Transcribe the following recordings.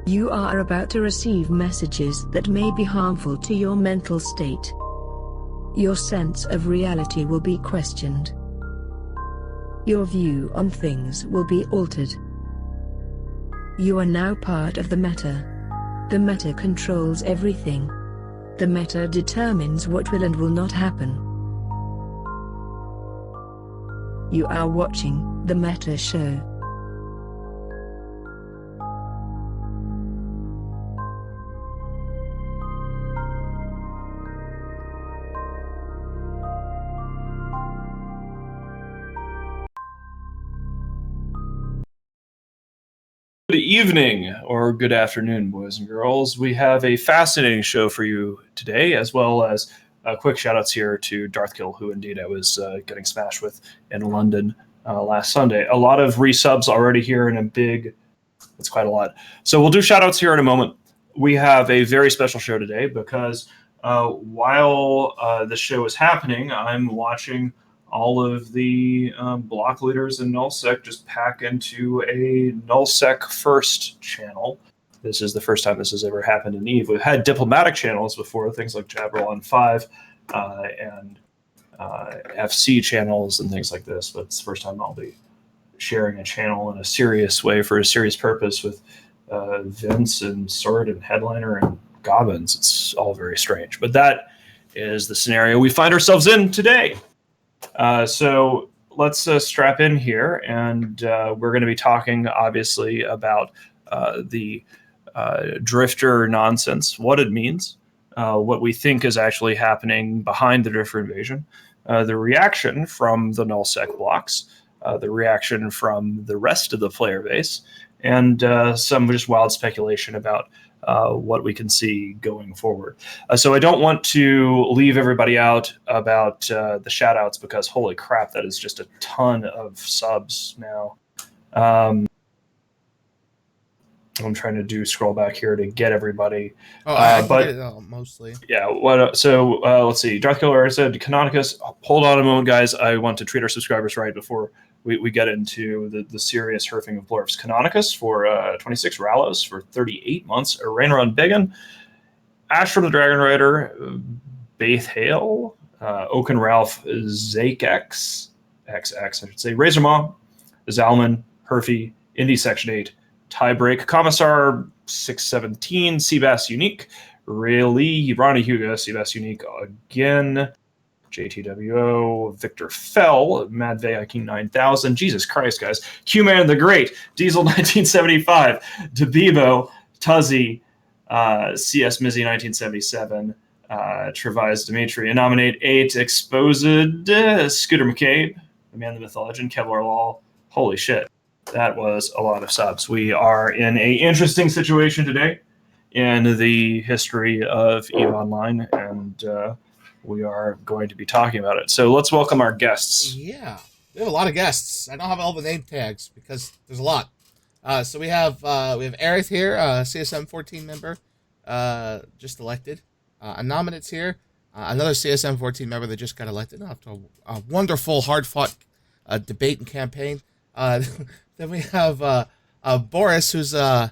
You are about to receive messages that may be harmful to your mental state. Your sense of reality will be questioned. Your view on things will be altered. You are now part of the Meta. The Meta controls everything. The Meta determines what will and will not happen. You are watching The Meta Show. Good evening or good afternoon, boys and girls. We have a fascinating show for you today, as well as quick shout-outs here to Darthkill, who indeed I was getting smashed with in London last Sunday. A lot of resubs already here and it's quite a lot. So we'll do shout-outs here in a moment. We have a very special show today because while the show is happening, I'm watching all of the block leaders in nullsec just pack into a nullsec first channel. This is the first time this has ever happened in EVE. We've had diplomatic channels before, things like Jabberlon 5 and FC channels and things like this, but it's the first time I'll be sharing a channel in a serious way for a serious purpose with Vince and Sword and Headliner and Gobbins. It's all very strange, but that is the scenario we find ourselves in today. So let's strap in here, and we're going to be talking, obviously, about the Drifter nonsense, what it means, what we think is actually happening behind the Drifter invasion, the reaction from the nullsec blocks, the reaction from the rest of the player base, and some just wild speculation about what we can see going forward. So I don't want to leave everybody out about the shout-outs because holy crap, that is just a ton of subs now. I'm trying to scroll back here to get everybody. I get it mostly. Yeah. Let's see. Darthkiller said, Canonicus, hold on a moment, guys. I want to treat our subscribers right before we get into the serious herfing of Blorfs. Canonicus for 26, Ralos for 38 months, Rainer Began, Ash from the Dragon Rider, Baith Hale, Oaken Ralph, Zakex, XX, I should say, Razormaw, Zalman, Herfy, Indie Section 8, Tiebreak, Commissar 617, Seabass Unique, Rayleigh, Ronnie Huga, Seabass Unique again, JTWO, Victor Fell, Madvey King 9000, Jesus Christ, guys, Q-Man the Great, Diesel 1975, DeBebo, Tuzzy, CS Mizzy 1977, Trevise Dimitri, Nominate 8, Exposed, Scooter McCabe, the man, the myth, the legend, Kevlar Law, holy shit. That was a lot of subs. We are in an interesting situation today in the history of EVE Online, and we are going to be talking about it. So let's welcome our guests. Yeah, we have a lot of guests. I don't have all the name tags because there's a lot. So we have Aerith here, CSM 14 member, just elected. Anominat's here, another CSM 14 member that just got elected after a wonderful, hard-fought debate and campaign. Then we have Boris, who's at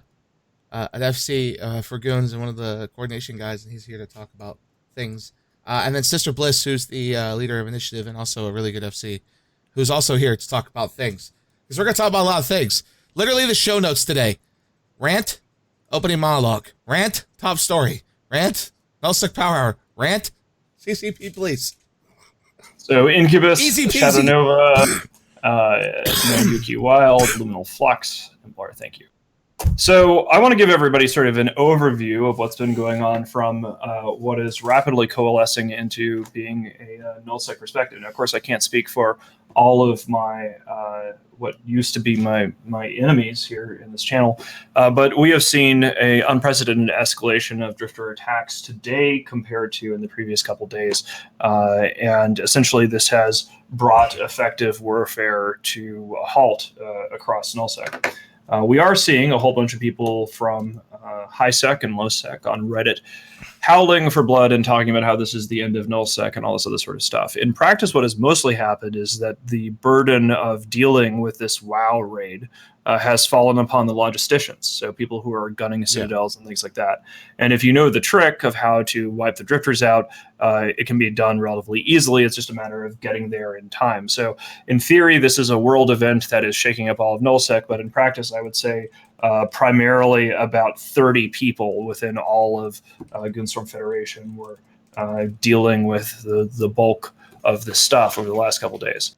FC for Goons and one of the coordination guys, and he's here to talk about things. And then Sister Bliss, who's the leader of Initiative and also a really good FC, who's also here to talk about things. Because we're going to talk about a lot of things. Literally the show notes today. Rant, opening monologue. Rant, top story. Rant, nullsec power hour. Rant, CCP police. So Incubus, Easy peasy. Shadow Nova, Yuki Wild, Luminal Flux, Templar, thank you. So I want to give everybody sort of an overview of what's been going on from what is rapidly coalescing into being a nullsec perspective. Now, of course, I can't speak for all of my what used to be my enemies here in this channel, but we have seen a unprecedented escalation of Drifter attacks today compared to in the previous couple days, and essentially this has brought effective warfare to a halt across nullsec. We are seeing a whole bunch of people from high sec and low sec on Reddit howling for blood and talking about how this is the end of nullsec and all this other sort of stuff. In practice, what has mostly happened is that the burden of dealing with this WoW raid has fallen upon the logisticians, so people who are gunning citadels and things like that. And if you know the trick of how to wipe the drifters out, it can be done relatively easily. It's just a matter of getting there in time. So in theory, this is a world event that is shaking up all of nullsec, but in practice, I would say primarily about 30 people within all of Goonstorm Federation were dealing with the bulk of this stuff over the last couple days.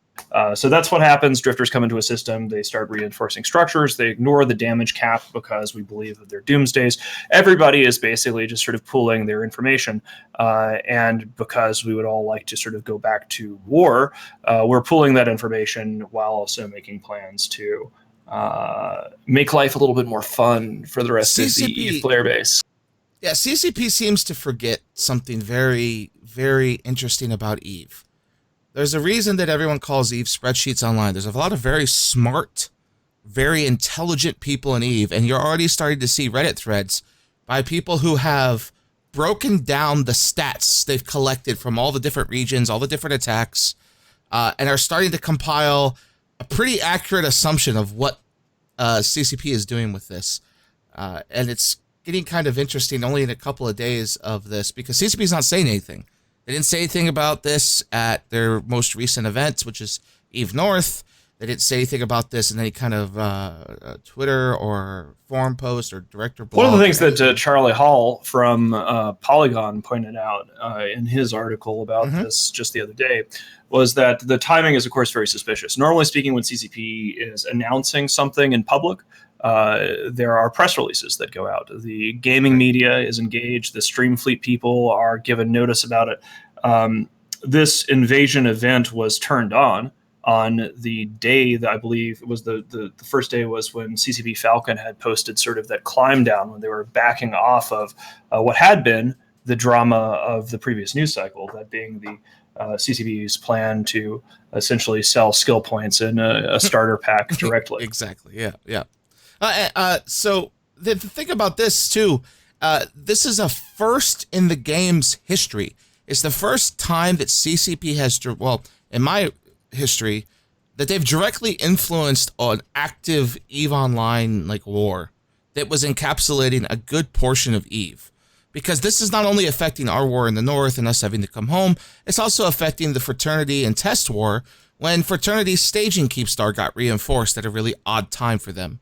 So that's what happens. Drifters come into a system. They start reinforcing structures. They ignore the damage cap because we believe that they're doomsdays. Everybody is basically just sort of pooling their information. And because we would all like to sort of go back to war, we're pooling that information while also making plans to make life a little bit more fun for the rest of the EVE player base. Yeah, CCP seems to forget something very, very interesting about EVE. There's a reason that everyone calls EVE spreadsheets online. There's a lot of very smart, very intelligent people in EVE, and you're already starting to see Reddit threads by people who have broken down the stats they've collected from all the different regions, all the different attacks, and are starting to compile a pretty accurate assumption of what CCP is doing with this. And it's getting kind of interesting only in a couple of days of this, because CCP is not saying anything. They didn't say anything about this at their most recent event, which is EVE North. They didn't say anything about this in any kind of Twitter or forum post or director blog. One of the things that Charlie Hall from Polygon pointed out in his article about this just the other day was that the timing is, of course, very suspicious. Normally speaking, when CCP is announcing something in public, there are press releases that go out. The gaming media is engaged. The Streamfleet people are given notice about it. This invasion event was turned on the day that I believe it was the first day was when CCP Falcon had posted sort of that climb down when they were backing off of what had been the drama of the previous news cycle, that being the CCP's plan to essentially sell skill points in a starter pack directly. Exactly. Yeah. So the thing about this too, this is a first in the game's history. It's the first time that CCP has, well, in my history, that they've directly influenced an active EVE Online like war that was encapsulating a good portion of EVE. Because this is not only affecting our war in the north and us having to come home, it's also affecting the Fraternity and Test war when Fraternity's staging Keepstar got reinforced at a really odd time for them.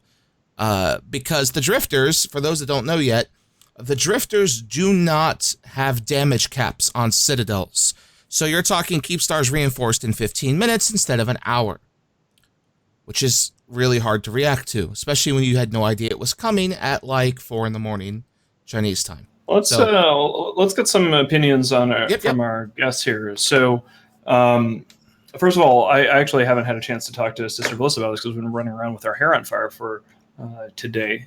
Because the Drifters, for those that don't know yet, the Drifters do not have damage caps on citadels. So you're talking Keepstars reinforced in 15 minutes instead of an hour, which is really hard to react to, especially when you had no idea it was coming at like 4 a.m. Chinese time. Let's get some opinions on from our guests here. So, first of all, I actually haven't had a chance to talk to Sister Bliss about this because we've been running around with our hair on fire for today.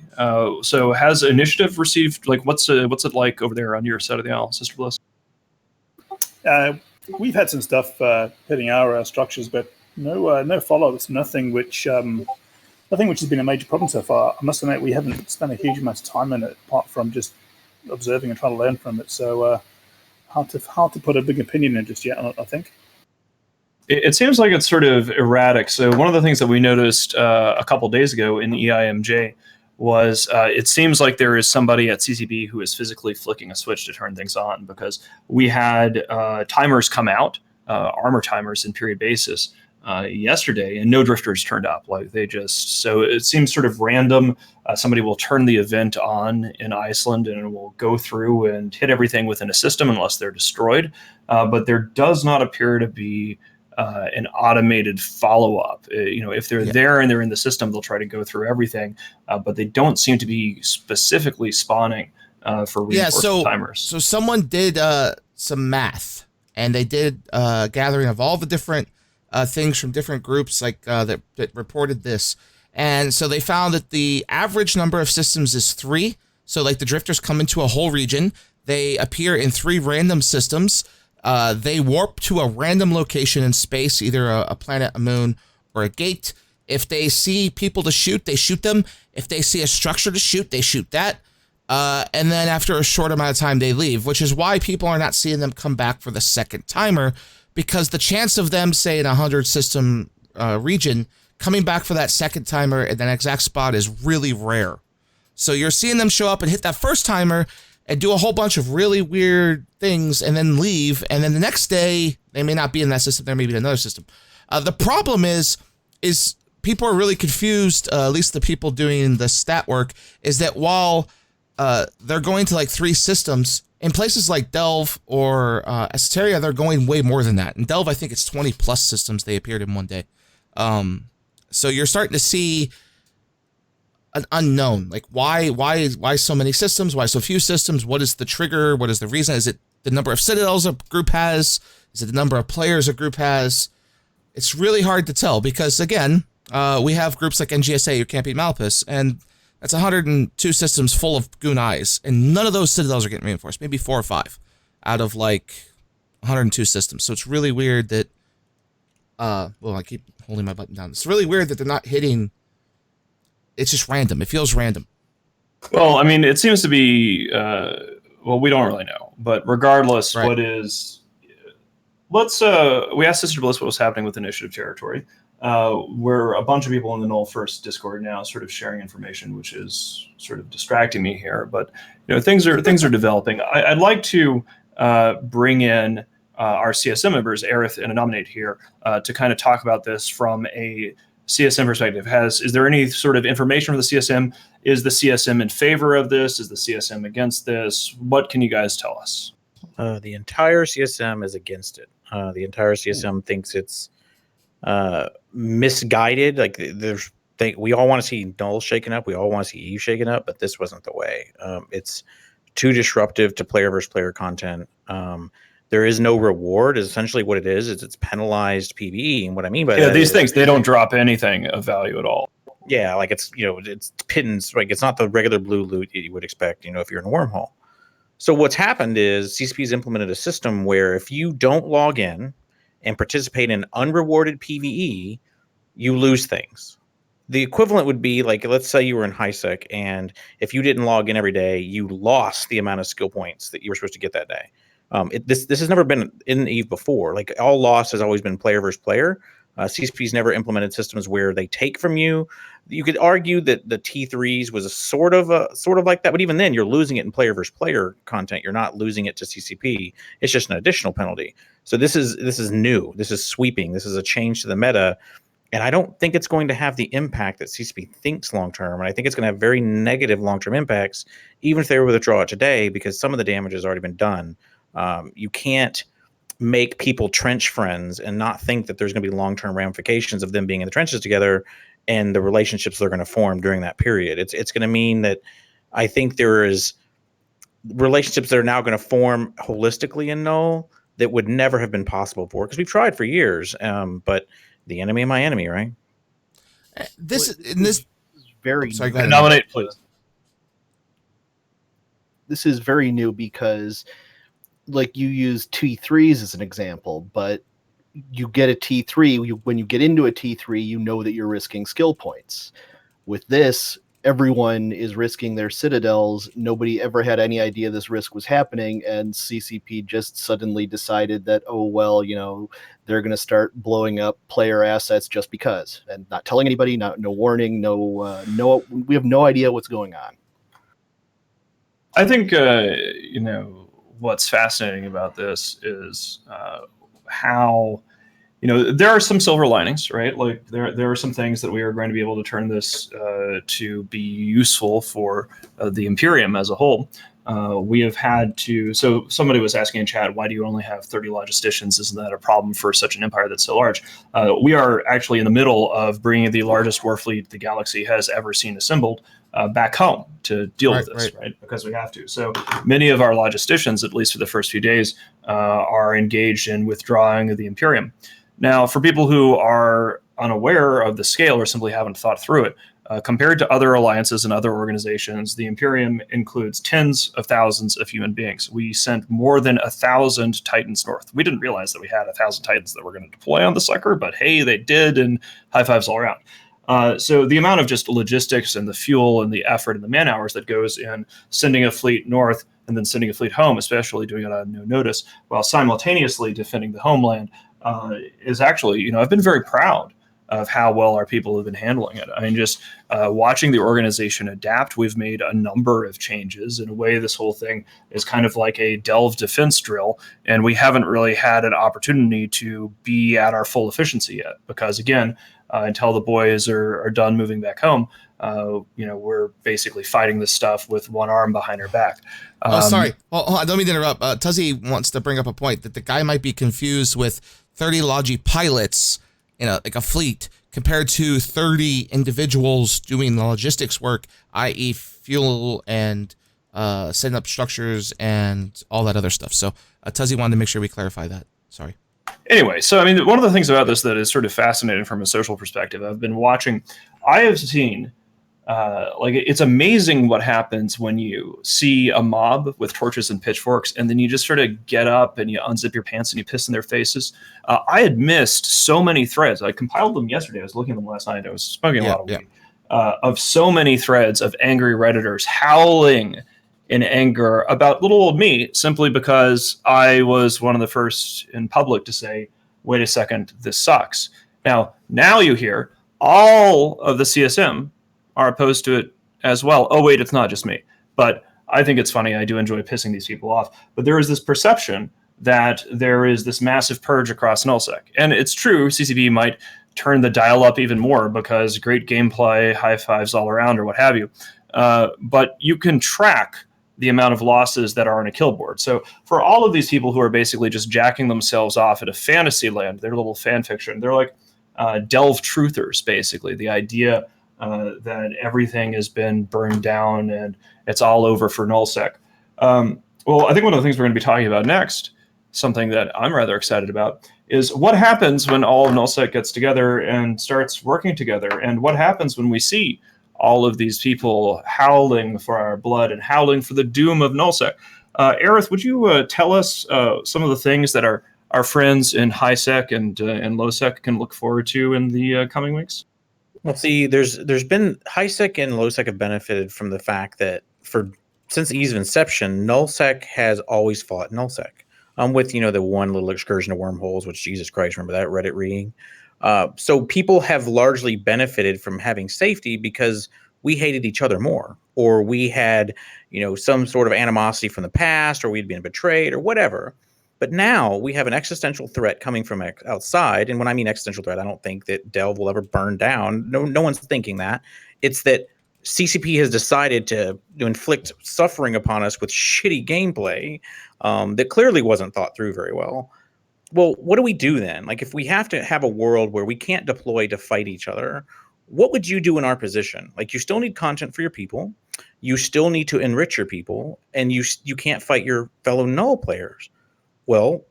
So, has Initiative received what's it like over there on your side of the aisle, Sister Bliss? We've had some stuff hitting our structures, but no follow-ups. Nothing which has been a major problem so far. I must admit we haven't spent a huge amount of time in it, apart from just observing and trying to learn from it. So hard to put a big opinion in just yet, I think. It seems like it's sort of erratic. So one of the things that we noticed a couple days ago in EIMJ was it seems like there is somebody at CCP who is physically flicking a switch to turn things on, because we had timers come out, armor timers in period basis yesterday, and no drifters turned up. So it seems sort of random. Somebody will turn the event on in Iceland and it will go through and hit everything within a system unless they're destroyed. But there does not appear to be an automated follow-up. If they're there and they're in the system, they'll try to go through everything, but they don't seem to be specifically spawning for reinforcement timers. So someone did some math, and they did a gathering of all the different things from different groups that reported this. And so they found that the average number of systems is 3. So the drifters come into a whole region. They appear in 3 random systems. They warp to a random location in space, either a planet, a moon, or a gate. If they see people to shoot, they shoot them. If they see a structure to shoot, they shoot that. And then after a short amount of time, they leave, which is why people are not seeing them come back for the second timer, because the chance of them, say, in a 100 system region, coming back for that second timer at that exact spot is really rare. So you're seeing them show up and hit that first timer and do a whole bunch of really weird things and then leave. And then the next day, they may not be in that system. They may be in another system. The problem is people are really confused, at least the people doing the stat work, is that while they're going to like 3 systems, in places like Delve or Esoteria, they're going way more than that. In Delve, I think it's 20 plus systems they appeared in one day. So you're starting to see an unknown. Like why so many systems? Why so few systems? What is the trigger? What is the reason? Is it the number of citadels a group has? Is it the number of players a group has? It's really hard to tell because, again, we have groups like NGSA who can't beat Malpus, and that's 102 systems full of Goon Eyes, and none of those citadels are getting reinforced. Maybe 4 or 5 out of like 102 systems. So it's really weird that. Well, I keep holding my button down. It's really weird that they're not hitting. It's just random. It feels random. Well, I mean, it seems to be. Well, we don't really know, but regardless, Right. what is? Let's. We asked Sister Bliss what was happening with Initiative Territory. We're a bunch of people in the Null First Discord now, sort of sharing information, which is sort of distracting me here. But things are developing. I'd like to bring in our CSM members, Aerith and Anominate here, to kind of talk about this from a CSM perspective. Is there any sort of information from the CSM? Is the CSM in favor of this? Is the CSM against this? What can you guys tell us? The entire CSM is against it. The entire CSM thinks it's misguided. Like we all want to see Null shaken up. We all want to see Eve shaken up, but this wasn't the way. It's too disruptive to player versus player content. There is no reward is essentially what it is. It's penalized PvE. And what I mean by that these is, things, they don't drop anything of value at all. yeah, like it's pittance. Like it's not the regular blue loot you would expect, if you're in a wormhole. So what's happened is CCP's implemented a system where if you don't log in and participate in unrewarded PvE, you lose things. The equivalent would be like, let's say you were in HiSec, and if you didn't log in every day, you lost the amount of skill points that you were supposed to get that day. This has never been in EVE before. Like all loss has always been player versus player. CSP's never implemented systems where they take from you. You could argue that the T3s was a sort of like that, but even then, you're losing it in player versus player content. You're not losing it to CCP. It's just an additional penalty. So this is new. This is sweeping. This is a change to the meta, and I don't think it's going to have the impact that CCP thinks long term. And I think it's going to have very negative long term impacts, even if they were to withdraw it today, because some of the damage has already been done. You can't make people trench friends and not think that there's going to be long-term ramifications of them being in the trenches together and the relationships they're going to form during that period. It's going to mean that I think there is relationships that are now going to form holistically in Null that would never have been possible before, because we've tried for years. But the enemy of my enemy, right? This is very sorry, go ahead. Nominate, please. This is very new because, like, you use T3s as an example, but you get a T3. When you get into a T3, you know that you're risking skill points. With this, everyone is risking their citadels. Nobody ever had any idea this risk was happening, and CCP just suddenly decided that, oh, well, they're going to start blowing up player assets just because, and not telling anybody, no warning, we have no idea what's going on. I think, what's fascinating about this is how, there are some silver linings, right? Like there are some things that we are going to be able to turn this to be useful for the Imperium as a whole. We have had to, so somebody was asking in chat, why do you only have 30 logisticians? Isn't that a problem for such an empire that's so large? We are actually in the middle of bringing the largest war fleet the galaxy has ever seen assembled back home to deal with this, right? Because we have to. So many of our logisticians, at least for the first few days, are engaged in withdrawing the Imperium. Now, for people who are unaware of the scale or simply haven't thought through it, compared to other alliances and other organizations, the Imperium includes tens of thousands of human beings. We sent more than 1,000 Titans north. We didn't realize that we had 1,000 Titans that were going to deploy on the sucker, but hey, they did, and high fives all around. So the amount of just logistics and the fuel and the effort and the man hours that goes in sending a fleet north and then sending a fleet home, especially doing it on no notice, while simultaneously defending the homeland, is actually, I've been very proud of how well our people have been handling it. I mean, just watching the organization adapt, we've made a number of changes. In a way, this whole thing is kind of like a Delve defense drill, and we haven't really had an opportunity to be at our full efficiency yet. Because again, until the boys are done moving back home, we're basically fighting this stuff with one arm behind our back. Sorry. Hold on, don't mean to interrupt. Tuzzy wants to bring up a point that the guy might be confused with 30 Logi pilots in a fleet compared to 30 individuals doing the logistics work, i.e. fuel and setting up structures and all that other stuff. So Tuzzy wanted to make sure we clarify that. Sorry. Anyway, so I mean, one of the things about this that is sort of fascinating from a social perspective, I have seen, it's amazing what happens when you see a mob with torches and pitchforks, and then you just sort of get up and you unzip your pants and you piss in their faces. I had missed so many threads. I compiled them yesterday. I was looking at them last night. I was smoking a lot of weed. Of so many threads of angry Redditors howling in anger about little old me, simply because I was one of the first in public to say, wait a second, this sucks. Now you hear all of the CSM are opposed to it as well. Oh, wait, it's not just me. But I think it's funny. I do enjoy pissing these people off. But there is this perception that there is this massive purge across nullsec. And it's true, CCP might turn the dial up even more because great gameplay, high fives all around, or what have you. But you can track the amount of losses that are on a kill board. So for all of these people who are basically just jacking themselves off at a fantasy land, their little fan fiction, they're like Delve truthers, basically. The idea that everything has been burned down and it's all over for nullsec. Well, I think one of the things we're going to be talking about next, something that I'm rather excited about, is what happens when all of nullsec gets together and starts working together, and what happens when we see all of these people howling for our blood and howling for the doom of nullsec. Aerith, would you tell us some of the things that our friends in HiSec and LowSec can look forward to in the coming weeks? Well, see, there's been HiSec and LowSec have benefited from the fact that since the ease of inception, nullsec has always fought nullsec. With the one little excursion of wormholes, which Jesus Christ, remember that Reddit reading. So people have largely benefited from having safety because we hated each other more, or we had, some sort of animosity from the past, or we'd been betrayed or whatever. But now we have an existential threat coming from outside. And when I mean existential threat, I don't think that Delve will ever burn down. No one's thinking that. It's that CCP has decided to inflict suffering upon us with shitty gameplay that clearly wasn't thought through very well. Well, what do we do then? Like, if we have to have a world where we can't deploy to fight each other, what would you do in our position? Like, you still need content for your people. You still need to enrich your people, and you can't fight your fellow null players. Well,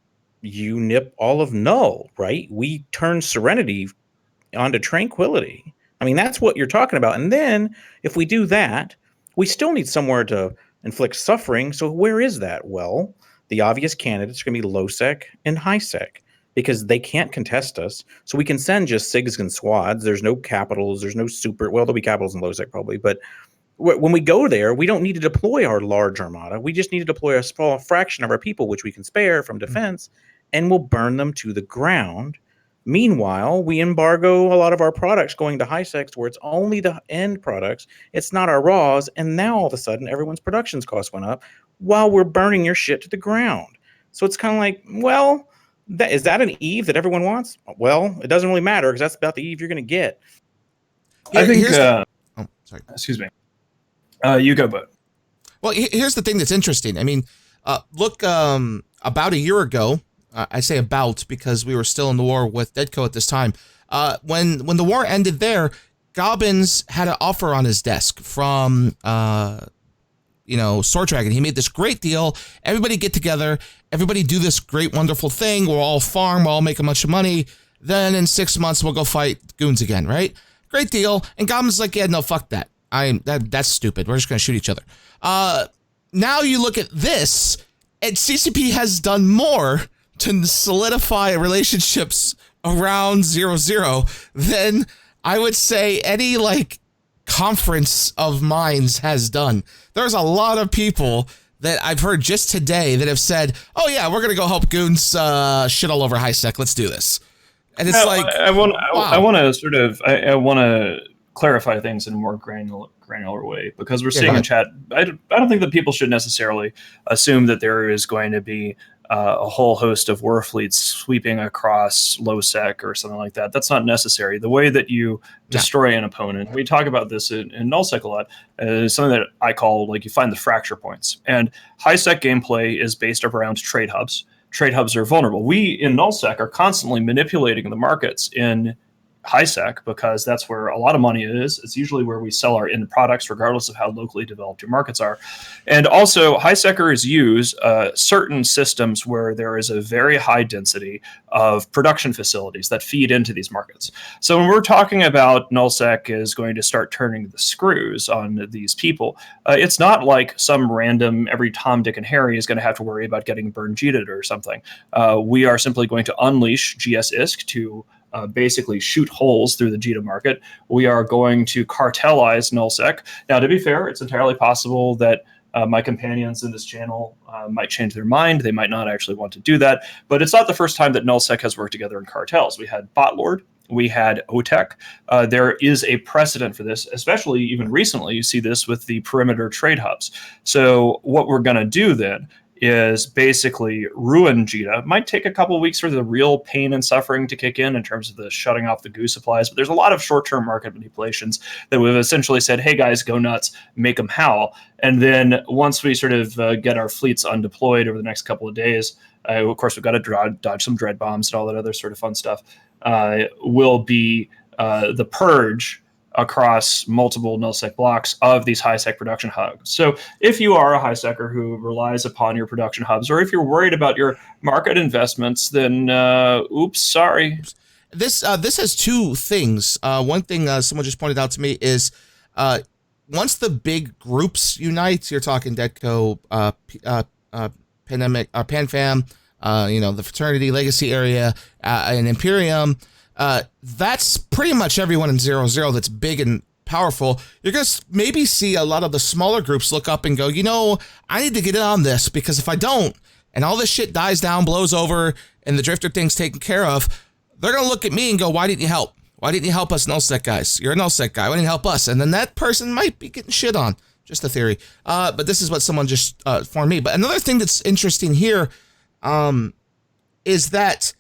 you nip all of null, right? We turn Serenity onto Tranquility. I mean, that's what you're talking about. And then if we do that, we still need somewhere to inflict suffering. So where is that? Well, the obvious candidates are going to be LowSec and HiSec, because they can't contest us. So we can send just SIGs and squads. There's no capitals. There's no there'll be capitals in LowSec probably. But when we go there, we don't need to deploy our large armada. We just need to deploy a small fraction of our people, which we can spare from defense, and we'll burn them to the ground. Meanwhile, we embargo a lot of our products going to HiSec where it's only the end products. It's not our raws. And now all of a sudden, everyone's productions cost went up while we're burning your shit to the ground. So it's kind of like, well, is that an Eve that everyone wants? Well, it doesn't really matter because that's about the Eve you're going to get. I think. Sorry. Excuse me. You go, Bud. Well, here's the thing that's interesting. I mean, look, about a year ago, I say about because we were still in the war with Deadco at this time. When the war ended there, Gobbins had an offer on his desk from Sword Dragon. He made this great deal. Everybody get together. Everybody do this great, wonderful thing. We'll all farm. We'll all make a bunch of money. Then in 6 months, we'll go fight goons again, right? Great deal. And Goblins like, yeah, no, fuck that. That's stupid. We're just going to shoot each other. Now you look at this, and CCP has done more to solidify relationships around 0-0 than I would say any like conference of minds has done. There's a lot of people that I've heard just today that have said, "Oh yeah, we're gonna go help goons shit all over HiSec. Let's do this." And it's I want to clarify things in a more granular way, because we're seeing in chat. I don't think that people should necessarily assume that there is going to be a whole host of war fleets sweeping across low sec or something like that. That's not necessary. The way that you destroy an opponent, we talk about this in nullsec a lot, is something that I call like you find the fracture points. And HiSec gameplay is based around trade hubs. Trade hubs are vulnerable. We in nullsec are constantly manipulating the markets in HiSec because that's where a lot of money is. It's usually where we sell our end products, regardless of how locally developed your markets are. And also, HiSecers use certain systems where there is a very high density of production facilities that feed into these markets. So when we're talking about nullsec is going to start turning the screws on these people, it's not like some random every Tom, Dick, and Harry is going to have to worry about getting burned cheated or something. We are simply going to unleash GS-ISK to basically shoot holes through the JITA market. We are going to cartelize nullsec. Now, to be fair, it's entirely possible that my companions in this channel might change their mind. They might not actually want to do that. But it's not the first time that nullsec has worked together in cartels. We had Botlord. We had OTEC. There is a precedent for this, especially even recently. You see this with the perimeter trade hubs. So what we're going to do then is basically ruin JITA. It might take a couple of weeks for the real pain and suffering to kick in terms of the shutting off the goo supplies, but there's a lot of short-term market manipulations that we've essentially said, hey guys, go nuts, make them howl. And then once we sort of get our fleets undeployed over the next couple of days, of course, we've got to dodge some dread bombs and all that other sort of fun stuff, will be the purge across multiple nullsec blocks of these HiSec production hubs. So if you are a HiSecer who relies upon your production hubs, or if you're worried about your market investments, then oops, sorry. This has two things. One thing someone just pointed out to me is once the big groups unite, you're talking Deadco, Pandemic, PanFam, the Fraternity, Legacy Area, and Imperium. That's pretty much everyone in 0-0 that's big and powerful. You're going to maybe see a lot of the smaller groups look up and go, I need to get in on this, because if I don't, and all this shit dies down, blows over, and the Drifter thing's taken care of, they're going to look at me and go, why didn't you help? Why didn't you help us nullsec guys? You're a nullsec guy. Why didn't you help us? And then that person might be getting shit on. Just a theory. But this is what someone just informed me. But another thing that's interesting here is that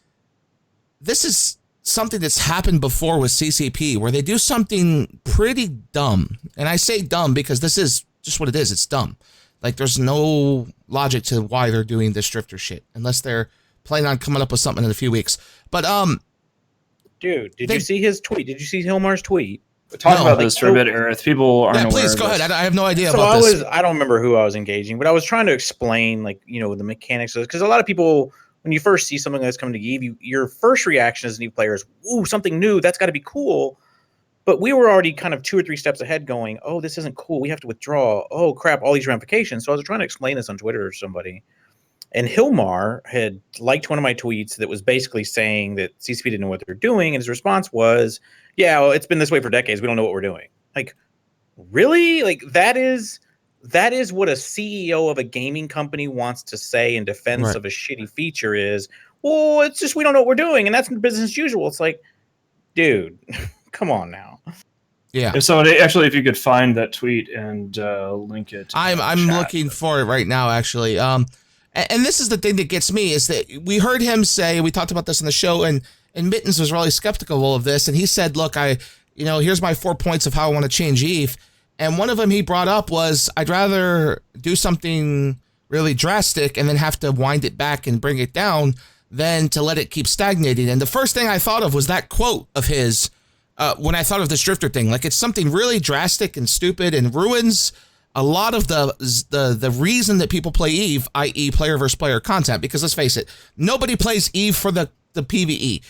this is something that's happened before with CCP, where they do something pretty dumb. And I say dumb because this is just what it is. It's dumb. Like, there's no logic to why they're doing this Drifter shit, unless they're planning on coming up with something in a few weeks. But, dude, did you see his tweet? Did you see Hilmar's tweet? Talk about this for a bit, Aerith. People aren't aware. Please go ahead. I have no idea so about this. I don't remember who I was engaging, but I was trying to explain, the mechanics of this, because a lot of people, when you first see something that's coming to Eve, your first reaction as an Eve player is, ooh, something new, that's got to be cool. But we were already kind of 2 or 3 steps ahead going, oh, this isn't cool, we have to withdraw. Oh, crap, all these ramifications. So I was trying to explain this on Twitter to somebody. And Hilmar had liked one of my tweets that was basically saying that CCP didn't know what they're doing. And his response was, yeah, well, it's been this way for decades. We don't know what we're doing. Like, really? Like, that is what a CEO of a gaming company wants to say in defense of a shitty feature is, well, it's just we don't know what we're doing, and that's business as usual. It's like, dude, come on now. Yeah. If somebody, actually, if you could find that tweet and link it. I'm looking for it right now, actually. And this is the thing that gets me, is that we heard him say, we talked about this in the show, and Mittens was really skeptical of this, and he said, look, here's my 4 points of how I want to change EVE. And one of them he brought up was, I'd rather do something really drastic and then have to wind it back and bring it down than to let it keep stagnating. And the first thing I thought of was that quote of his when I thought of this Drifter thing. Like, it's something really drastic and stupid and ruins a lot of the reason that people play EVE, i.e. player versus player content. Because let's face it, nobody plays EVE for the PvE.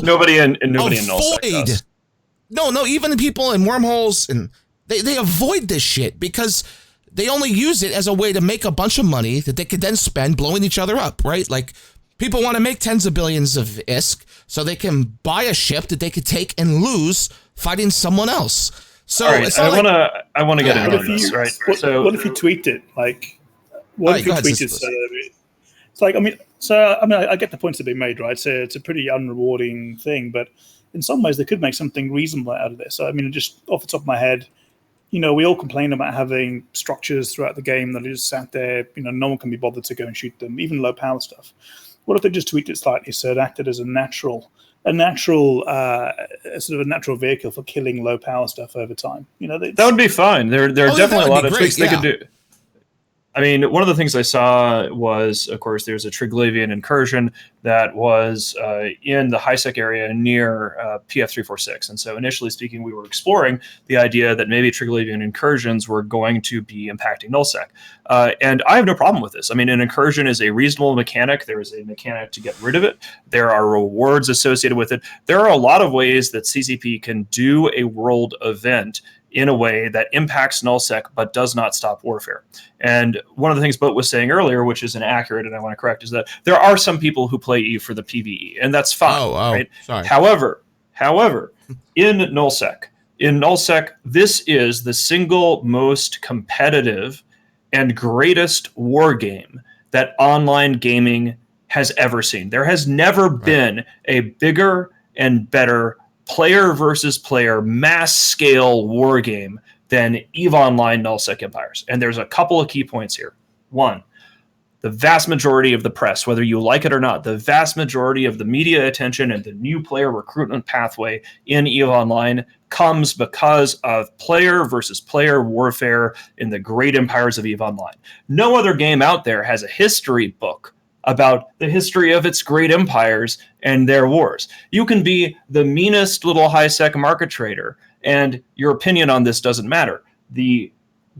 Nobody in nullsec does. No, even the people in wormholes, and they avoid this shit because they only use it as a way to make a bunch of money that they could then spend blowing each other up, right? Like, People want to make tens of billions of ISK so they can buy a ship that they could take and lose fighting someone else. So all right, it's not I want to get into What if this, you, right? what if you tweet it? Like, what if you ahead, tweeted? Sister It's like, I get the points that are being made, right? So it's a pretty unrewarding thing, but in some ways they could make something reasonable out of this. So, I mean, just off the top of my head, we all complain about having structures throughout the game that are just sat there. No one can be bothered to go and shoot them, even low power stuff. What if they just tweaked it slightly so it acted as a natural vehicle for killing low power stuff over time? That would be fine. There are definitely a lot of tweaks they could do. I mean, one of the things I saw was, of course, there's a Triglavian incursion that was in the HiSec area near PF346. And so initially speaking, we were exploring the idea that maybe Triglavian incursions were going to be impacting nullsec. And I have no problem with this. I mean, an incursion is a reasonable mechanic. There is a mechanic to get rid of it. There are rewards associated with it. There are a lot of ways that CCP can do a world event in a way that impacts nullsec but does not stop warfare. And one of the things Boat was saying earlier, which is inaccurate and I want to correct, is that there are some people who play EVE for the PvE, and that's fine. Right? Sorry. However, in nullsec, this is the single most competitive and greatest war game that online gaming has ever seen. There has never been a bigger and better player versus player mass scale war game than EVE Online Nullsec Empires. And there's a couple of key points here. One, the vast majority of the press, whether you like it or not, the vast majority of the media attention and the new player recruitment pathway in EVE Online comes because of player versus player warfare in the great empires of EVE Online. No other game out there has a history book about the history of its great empires and their wars. You can be the meanest little high-sec market trader, and your opinion on this doesn't matter. The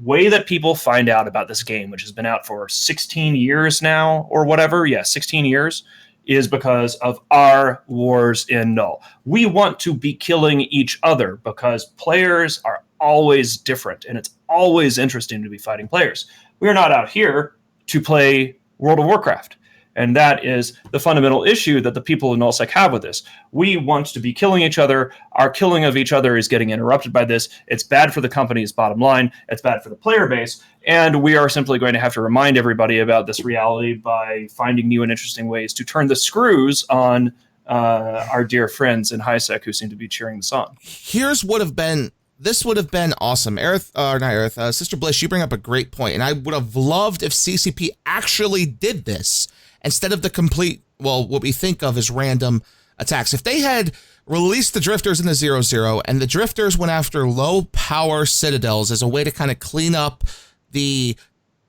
way that people find out about this game, which has been out for 16 years now, or whatever, 16 years, is because of our wars in Null. We want to be killing each other because players are always different, and it's always interesting to be fighting players. We're not out here to play World of Warcraft. And that is the fundamental issue that the people in nullsec have with this. We want to be killing each other. Our killing of each other is getting interrupted by this. It's bad for the company's bottom line. It's bad for the player base. And we are simply going to have to remind everybody about this reality by finding new and interesting ways to turn the screws on our dear friends in HiSec who seem to be cheering this on. This would have been awesome. Sister Bliss, you bring up a great point, and I would have loved if CCP actually did this instead of the complete, what we think of as random attacks. If they had released the Drifters in the 0-0 and the Drifters went after low power citadels as a way to kind of clean up the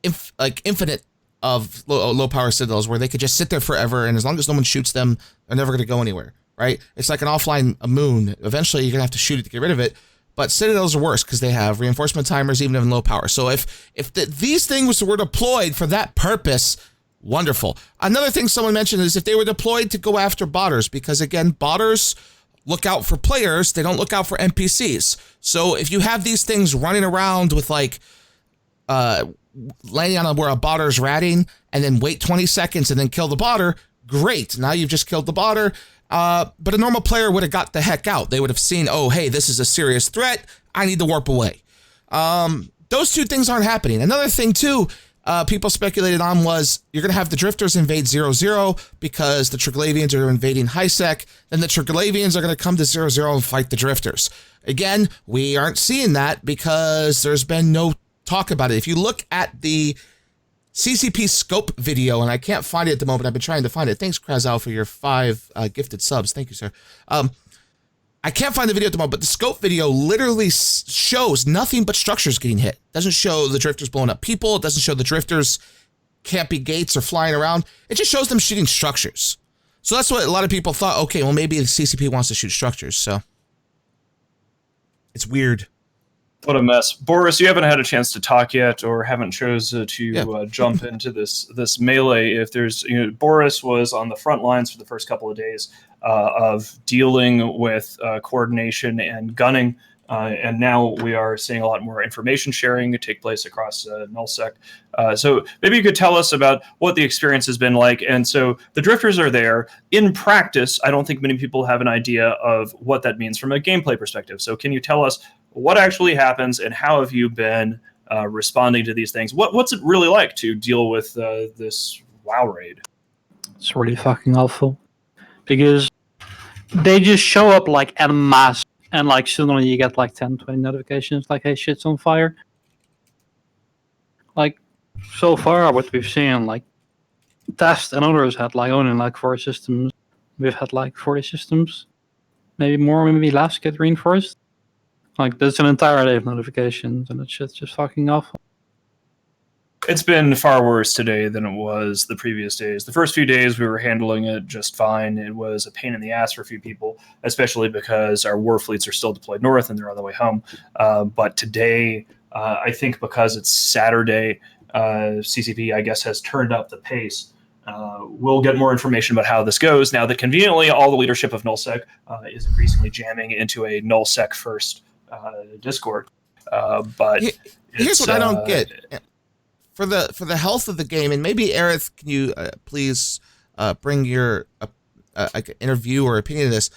infinite of low power citadels where they could just sit there forever, and as long as no one shoots them, they're never going to go anywhere, right? It's like an offline moon. Eventually, you're going to have to shoot it to get rid of it. But citadels are worse because they have reinforcement timers even in low power. So if these things were deployed for that purpose, wonderful. Another thing someone mentioned is if they were deployed to go after botters, because again, botters look out for players, they don't look out for NPCs. So if you have these things running around with landing on where a botter's ratting and then wait 20 seconds and then kill the botter, great. Now you've just killed the botter. But a normal player would have got the heck out. They would have seen, oh, hey, this is a serious threat. I need to warp away. Those two things aren't happening. Another thing, too, people speculated on was you're going to have the Drifters invade 0-0 because the Triglavians are invading HiSec. Then the Triglavians are going to come to 0-0 and fight the Drifters. Again, we aren't seeing that because there's been no talk about it. If you look at the CCP scope video, and I can't find it at the moment. I've been trying to find it. Thanks, Krazal, for your 5 gifted subs. Thank you, sir. I can't find the video at the moment, but the scope video literally shows nothing but structures getting hit. It doesn't show the Drifters blowing up people. It doesn't show the Drifters camping gates or flying around. It just shows them shooting structures. So that's what a lot of people thought. Okay, well, maybe the CCP wants to shoot structures. So it's weird. What a mess. Boris, you haven't had a chance to talk yet or haven't chosen to jump into this melee. If there's, Boris was on the front lines for the first couple of days of dealing with coordination and gunning And now we are seeing a lot more information sharing take place across nullsec. So maybe you could tell us about what the experience has been like. And so the drifters are there. In practice, I don't think many people have an idea of what that means from a gameplay perspective. So can you tell us what actually happens and how have you been responding to these things? What's it really like to deal with this WoW raid? It's really fucking awful. Because they just show up like en masse. And like suddenly you get like 10, 20 notifications like, hey, shit's on fire. Like so far what we've seen, like Test and others had like only like 4 systems. We've had like 40 systems. Maybe more, maybe less get reinforced. Like there's an entire day of notifications and that shit's just fucking awful. It's been far worse today than it was the previous days. The first few days we were handling it just fine. It was a pain in the ass for a few people, especially because our war fleets are still deployed north and they're on the way home. But today, I think because it's Saturday, CCP, I guess, has turned up the pace. We'll get more information about how this goes now that conveniently all the leadership of NullSec is increasingly jamming into a NullSec first Discord. But here's what I don't get. For the health of the game, and maybe Aerith, can you please bring your interview or opinion of this?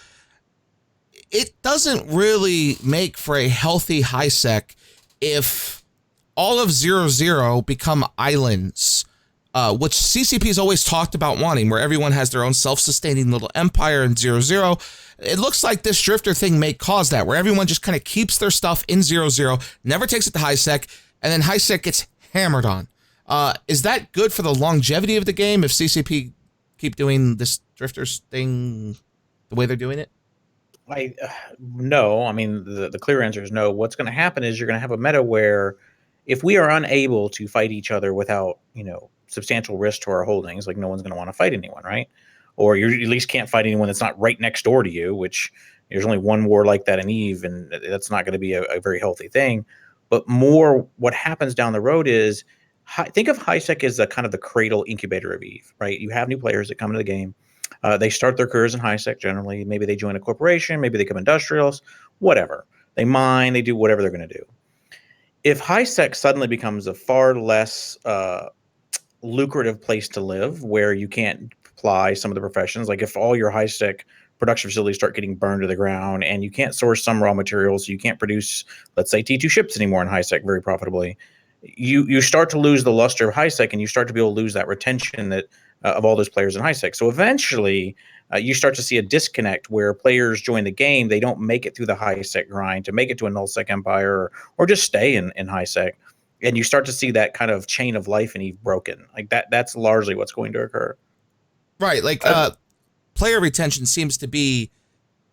It doesn't really make for a healthy high sec if all of 0-0 become islands, which CCP's always talked about wanting, where everyone has their own self-sustaining little empire in 0-0. It looks like this drifter thing may cause that, where everyone just kind of keeps their stuff in 0-0, never takes it to high sec, and then high sec gets hammered on. Is that good for the longevity of the game if CCP keep doing this drifters thing the way they're doing it? No. I mean, the clear answer is no. What's going to happen is you're going to have a meta where if we are unable to fight each other without, substantial risk to our holdings, like no one's going to want to fight anyone, right? Or you at least can't fight anyone that's not right next door to you, which there's only one war like that in EVE, and that's not going to be a very healthy thing. But more what happens down the road is, think of HiSec as the kind of the cradle incubator of EVE, right? You have new players that come into the game. They start their careers in HiSec generally. Maybe they join a corporation. Maybe they become industrials, whatever. They mine, they do whatever they're going to do. If HiSec suddenly becomes a far less lucrative place to live, where you can't apply some of the professions, like if all your HiSec production facilities start getting burned to the ground and you can't source some raw materials, so you can't produce, let's say, T2 ships anymore in HiSec very profitably, you start to lose the luster of HiSec, and you start to be able to lose that retention that of all those players in HiSec. So eventually, you start to see a disconnect where players join the game, they don't make it through the HiSec grind to make it to a nullsec empire or just stay in HiSec, and you start to see that kind of chain of life in EVE broken. Like that's largely what's going to occur. Right, like player retention seems to be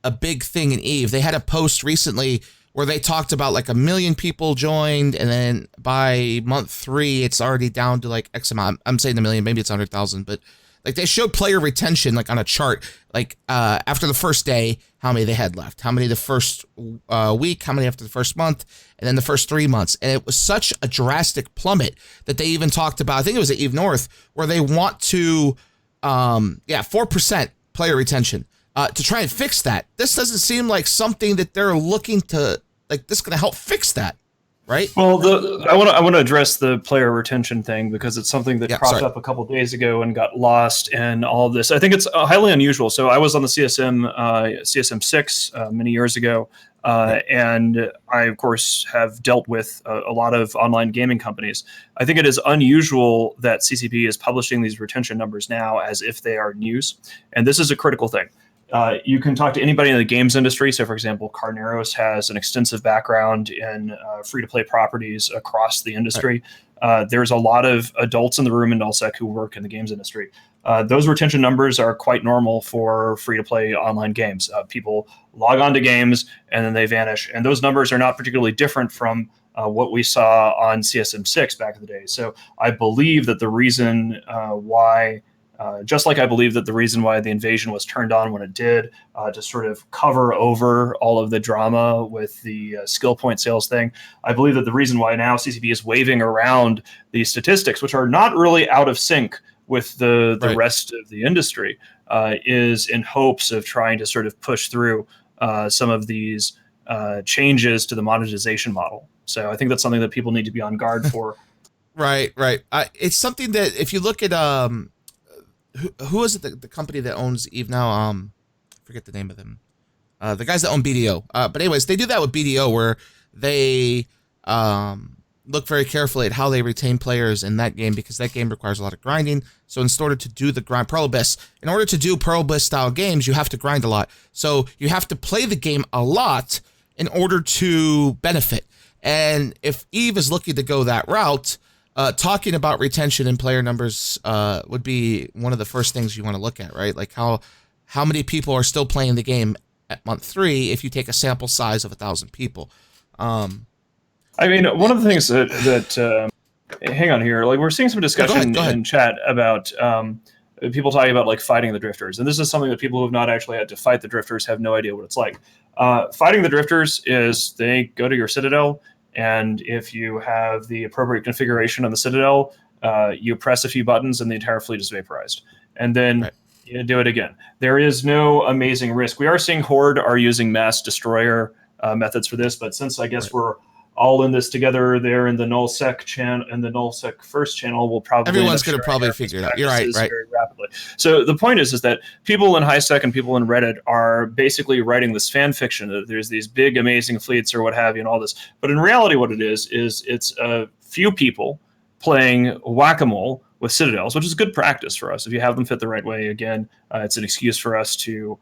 a big thing in EVE. They had a post recently where they talked about like 1 million people joined, and then by month 3, it's already down to like X amount. I'm saying 1 million, maybe it's 100,000, but like they showed player retention like on a chart, like after the first day, how many they had left, how many the first week, how many after the first month, and then the first 3 months. And it was such a drastic plummet that they even talked about, I think it was at EVE North, where they want to, 4% player retention to try and fix that. This doesn't seem like something that they're looking to, like this is going to help fix that, right? Well, I want to address the player retention thing because it's something that cropped up a couple of days ago and got lost in all of this. I think it's highly unusual. So I was on the CSM 6 many years ago, and I of course have dealt with a lot of online gaming companies. I think it is unusual that CCP is publishing these retention numbers now as if they are news, and this is a critical thing. You can talk to anybody in the games industry. So, for example, Carneros has an extensive background in free-to-play properties across the industry. There's a lot of adults in the room in nullsec who work in the games industry. Those retention numbers are quite normal for free-to-play online games. People log on to games, and then they vanish. And those numbers are not particularly different from what we saw on CSM 6 back in the day. So I believe that the reason why... just like I believe that the reason why the invasion was turned on when it did, to sort of cover over all of the drama with the skill point sales thing, I believe that the reason why now CCP is waving around these statistics, which are not really out of sync with the rest of the industry, is in hopes of trying to sort of push through some of these changes to the monetization model. So I think that's something that people need to be on guard for. Right. It's something that if you look at who is it the company that owns Eve now? I forget the name of them. The guys that own BDO. But anyways, they do that with BDO where they look very carefully at how they retain players in that game because that game requires a lot of grinding. So in order to do the grind, Pearl Abyss, in order to do Pearl Abyss style games, you have to grind a lot. So you have to play the game a lot in order to benefit. And if Eve is looking to go that route, talking about retention and player numbers would be one of the first things you want to look at, right? Like how many people are still playing the game at month 3 if you take a sample size of 1,000 people. I mean, one of the things that hang on here, like we're seeing some discussion go ahead. in chat about people talking about like fighting the drifters, and this is something that people who have not actually had to fight the drifters have no idea what it's like. Fighting the drifters is they go to your Citadel, and if you have the appropriate configuration on the Citadel, you press a few buttons and the entire fleet is vaporized, and then you do it again. There is no amazing risk. We are seeing Horde are using mass destroyer methods for this, but since I guess we're all in this together there in the nullsec channel and the nullsec first channel, will probably everyone's going to probably figure it out. You're right. Very rapidly. So the point is that people in HiSec and people in Reddit are basically writing this fan fiction that there's these big amazing fleets or what have you and all this. But in reality, what it is it's a few people playing whack-a-mole with Citadels, which is good practice for us if you have them fit the right way. Again, it's an excuse for us to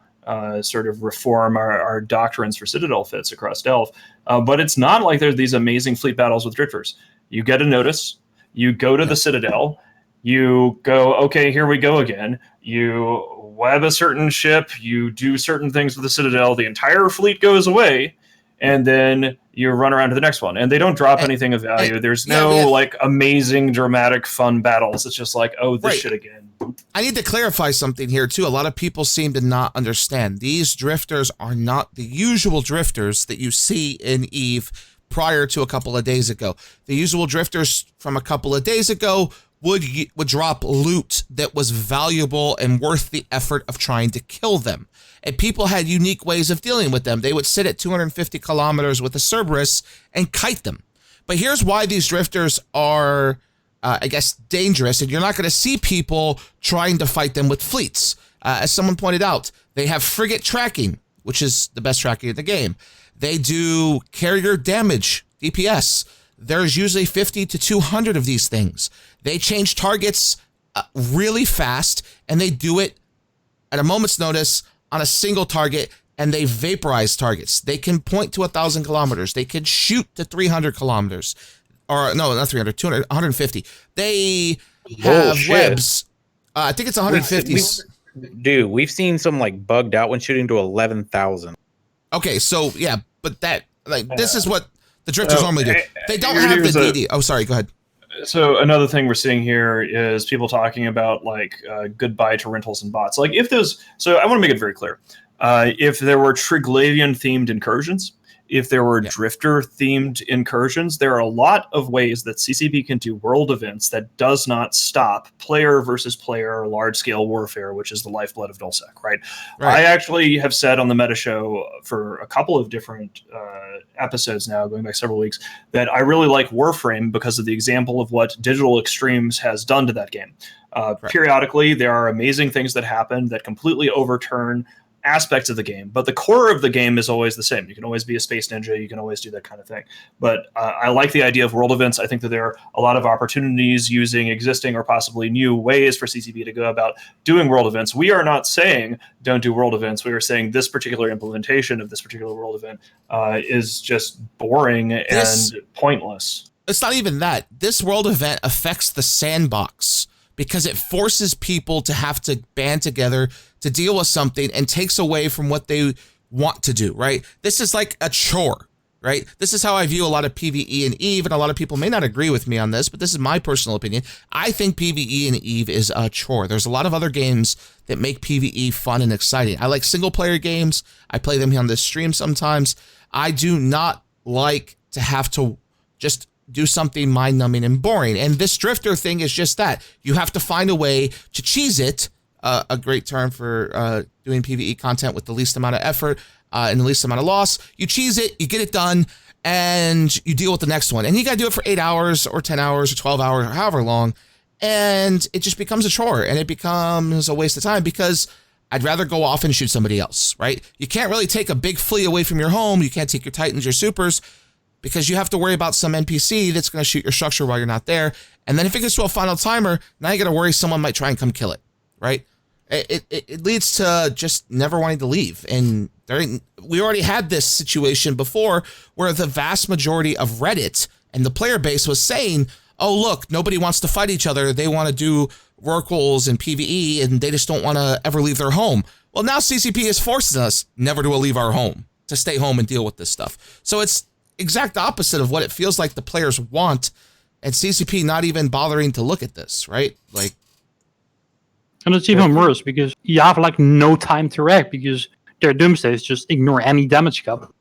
sort of reform our doctrines for Citadel fits across Delve. But it's not like there's these amazing fleet battles with drifters. You get a notice, you go to the Citadel, you go, okay, here we go again. You web a certain ship, you do certain things with the Citadel, the entire fleet goes away, and then you run around to the next one. And they don't drop anything of value. There's no like amazing, dramatic, fun battles. It's just like, oh, this shit again. I need to clarify something here, too. A lot of people seem to not understand. These drifters are not the usual drifters that you see in Eve prior to a couple of days ago. The usual drifters from a couple of days ago would drop loot that was valuable and worth the effort of trying to kill them. And people had unique ways of dealing with them. They would sit at 250 kilometers with a Cerberus and kite them. But here's why these drifters are, I guess, dangerous. And you're not going to see people trying to fight them with fleets. As someone pointed out, they have frigate tracking, which is the best tracking in the game. They do carrier damage, DPS. There's usually 50 to 200 of these things. They change targets really fast, and they do it at a moment's notice on a single target, and they vaporize targets. They can point to 1,000 kilometers. They can shoot to 300 kilometers. Or, no, not 300, 200, 150. They have webs. I think it's 150. Dude, we've seen some, like, bugged out one shooting to 11,000. Okay, so, yeah, but that, like, this is what the drifters normally do. They don't have the DD. Oh, sorry, go ahead. So another thing we're seeing here is people talking about like goodbye to rentals and bots. Like if those, so I want to make it very clear. If there were Triglavian themed incursions, if there were drifter themed incursions, there are a lot of ways that CCP can do world events that does not stop player versus player large scale warfare, which is the lifeblood of nullsec, right? I actually have said on the Meta Show for a couple of different episodes now, going back several weeks, that I really like Warframe because of the example of what Digital Extremes has done to that game. Periodically, there are amazing things that happen that completely overturn aspects of the game, but the core of the game is always the same. You can always be a space ninja, you can always do that kind of thing. But I like the idea of world events. I think that there are a lot of opportunities using existing or possibly new ways for CCP to go about doing world events. We are not saying don't do world events. We are saying this particular implementation of this particular world event is just boring and pointless. It's not even that. This world event affects the sandbox because it forces people to have to band together to deal with something and takes away from what they want to do, right? This is like a chore, right? This is how I view a lot of PvE in Eve, and a lot of people may not agree with me on this, but this is my personal opinion. I think PvE in Eve is a chore. There's a lot of other games that make PvE fun and exciting. I like single-player games. I play them here on this stream sometimes. I do not like to have to just do something mind-numbing and boring. And this drifter thing is just that. You have to find a way to cheese it, a great term for doing PvE content with the least amount of effort, and the least amount of loss. You cheese it, you get it done, and you deal with the next one. And you got to do it for 8 hours or 10 hours or 12 hours or however long. And it just becomes a chore, and it becomes a waste of time because I'd rather go off and shoot somebody else, right? You can't really take a big flea away from your home. You can't take your Titans, your Supers, because you have to worry about some NPC that's going to shoot your structure while you're not there. And then if it gets to a final timer, now you got to worry someone might try and come kill it, right? It leads to just never wanting to leave. And we already had this situation before where the vast majority of Reddit and the player base was saying, oh, look, nobody wants to fight each other. They want to do Rorquals and PvE, and they just don't want to ever leave their home. Well, now CCP is forcing us never to leave our home, to stay home and deal with this stuff. So it's exact opposite of what it feels like the players want, and CCP not even bothering to look at this, right? Like, and it's even worse because you have like no time to react because their doomsdays just ignore any damage cap.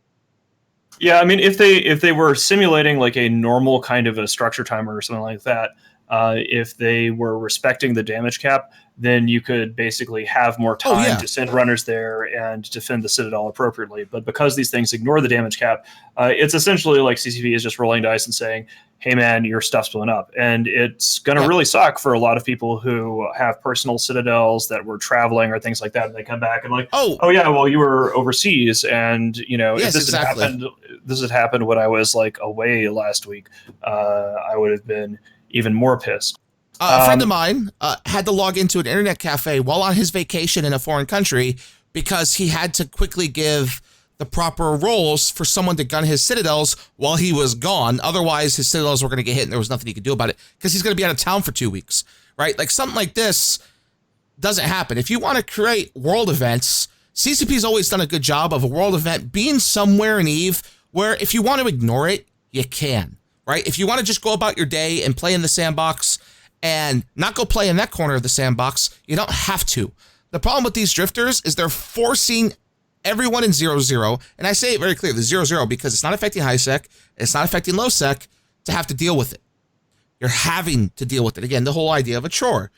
Yeah, I mean, if they were simulating like a normal kind of a structure timer or something like that, if they were respecting the damage cap, then you could basically have more time to send runners there and defend the Citadel appropriately. But because these things ignore the damage cap, it's essentially like CCP is just rolling dice and saying, hey, man, your stuff's blown up. And it's going to really suck for a lot of people who have personal Citadels that were traveling or things like that. And they come back and like, oh yeah, well, you were overseas. And, you know, if this had happened when I was like away last week, I would have been even more pissed. A friend of mine had to log into an internet cafe while on his vacation in a foreign country because he had to quickly give the proper roles for someone to gun his Citadels while he was gone. Otherwise, his Citadels were going to get hit and there was nothing he could do about it because he's going to be out of town for 2 weeks, right? Like something like this doesn't happen. If you want to create world events, CCP's always done a good job of a world event being somewhere in EVE where if you want to ignore it, you can, right? If you want to just go about your day and play in the sandbox and not go play in that corner of the sandbox, you don't have to. The problem with these drifters is they're forcing everyone in 0-0, and I say it very clearly, 0-0, because it's not affecting high sec, it's not affecting low sec, to have to deal with it. You're having to deal with it. Again, the whole idea of a chore.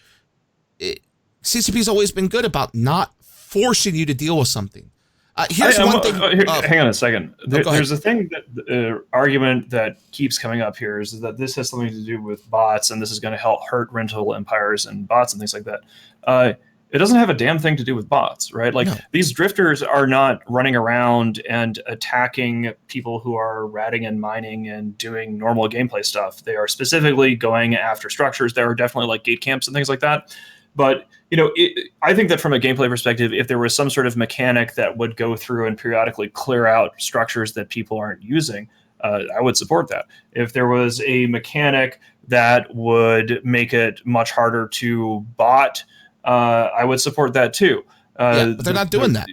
CCP's always been good about not forcing you to deal with something. Here's one thing. Hang on a second. There's a thing that argument that keeps coming up here is that this has something to do with bots, and this is going to help hurt rental empires and bots and things like that. It doesn't have a damn thing to do with bots, right? Like these drifters are not running around and attacking people who are ratting and mining and doing normal gameplay stuff. They are specifically going after structures. There are definitely like gate camps and things like that. But you know, I think that from a gameplay perspective, if there was some sort of mechanic that would go through and periodically clear out structures that people aren't using, I would support that. If there was a mechanic that would make it much harder to bot, I would support that too. But they're not doing that.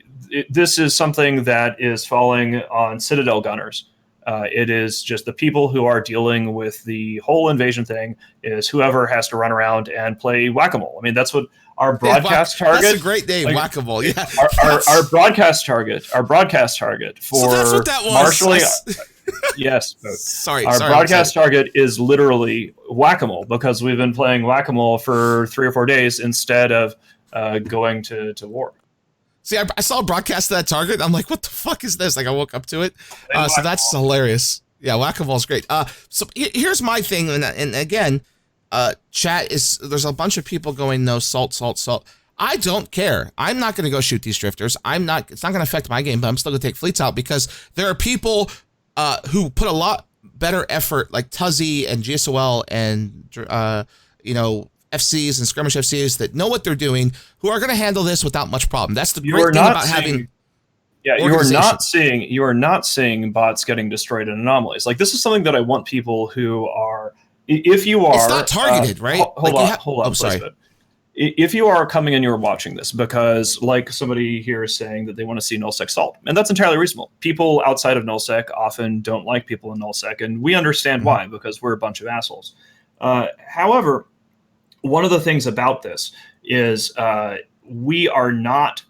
This is something that is falling on Citadel gunners. It is just the people who are dealing with the whole invasion thing is whoever has to run around and play whack-a-mole. I mean, that's what our broadcast target. That's a great name, like, whack-a-mole. Yeah, our broadcast target. Our broadcast target for so that's what that was. marshalling. Yes. Sorry. Our broadcast target is literally whack-a-mole because we've been playing whack-a-mole for 3 or 4 days instead of going to war. See, I saw a broadcast of that target. And I'm like, what the fuck is this? Like, I woke up to it. So that's hilarious. Yeah, whack-a-mole is great. So here's my thing. And again, chat is, there's a bunch of people going, no, salt. I don't care. I'm not going to go shoot these drifters. it's not going to affect my game, but I'm still going to take fleets out because there are people who put a lot better effort, like Tuzzy and GSOL and, FCs and skirmish FCs that know what they're doing, who are going to handle this without much problem. That's the great thing about having. Yeah, you are not seeing bots getting destroyed in anomalies. Like this is something that I want people who are, if you are, it's not targeted, right? Hold on. Sorry. If you are coming and you're watching this because, like somebody here is saying that they want to see nullsec salt, and that's entirely reasonable. People outside of nullsec often don't like people in nullsec, and we understand why because we're a bunch of assholes. However, one of the things about this is we are not.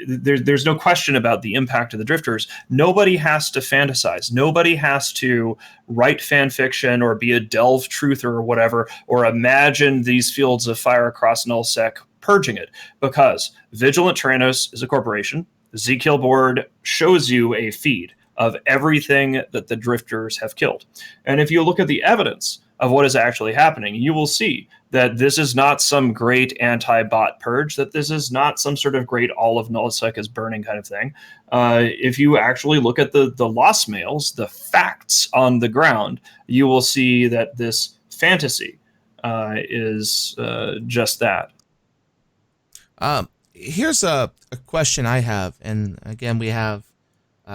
There's no question about the impact of the drifters. Nobody has to fantasize. Nobody has to write fan fiction or be a delve truther or whatever, or imagine these fields of fire across nullsec purging it, because Vigilant Tyrannos is a corporation. Zkill board shows you a feed of everything that the drifters have killed. And if you look at the evidence of what is actually happening, you will see that this is not some great anti-bot purge, that this is not some sort of great all of Nullsec is burning kind of thing. If you actually look at the loss mails, the facts on the ground, you will see that this fantasy is just that. Here's a question I have, and again, we have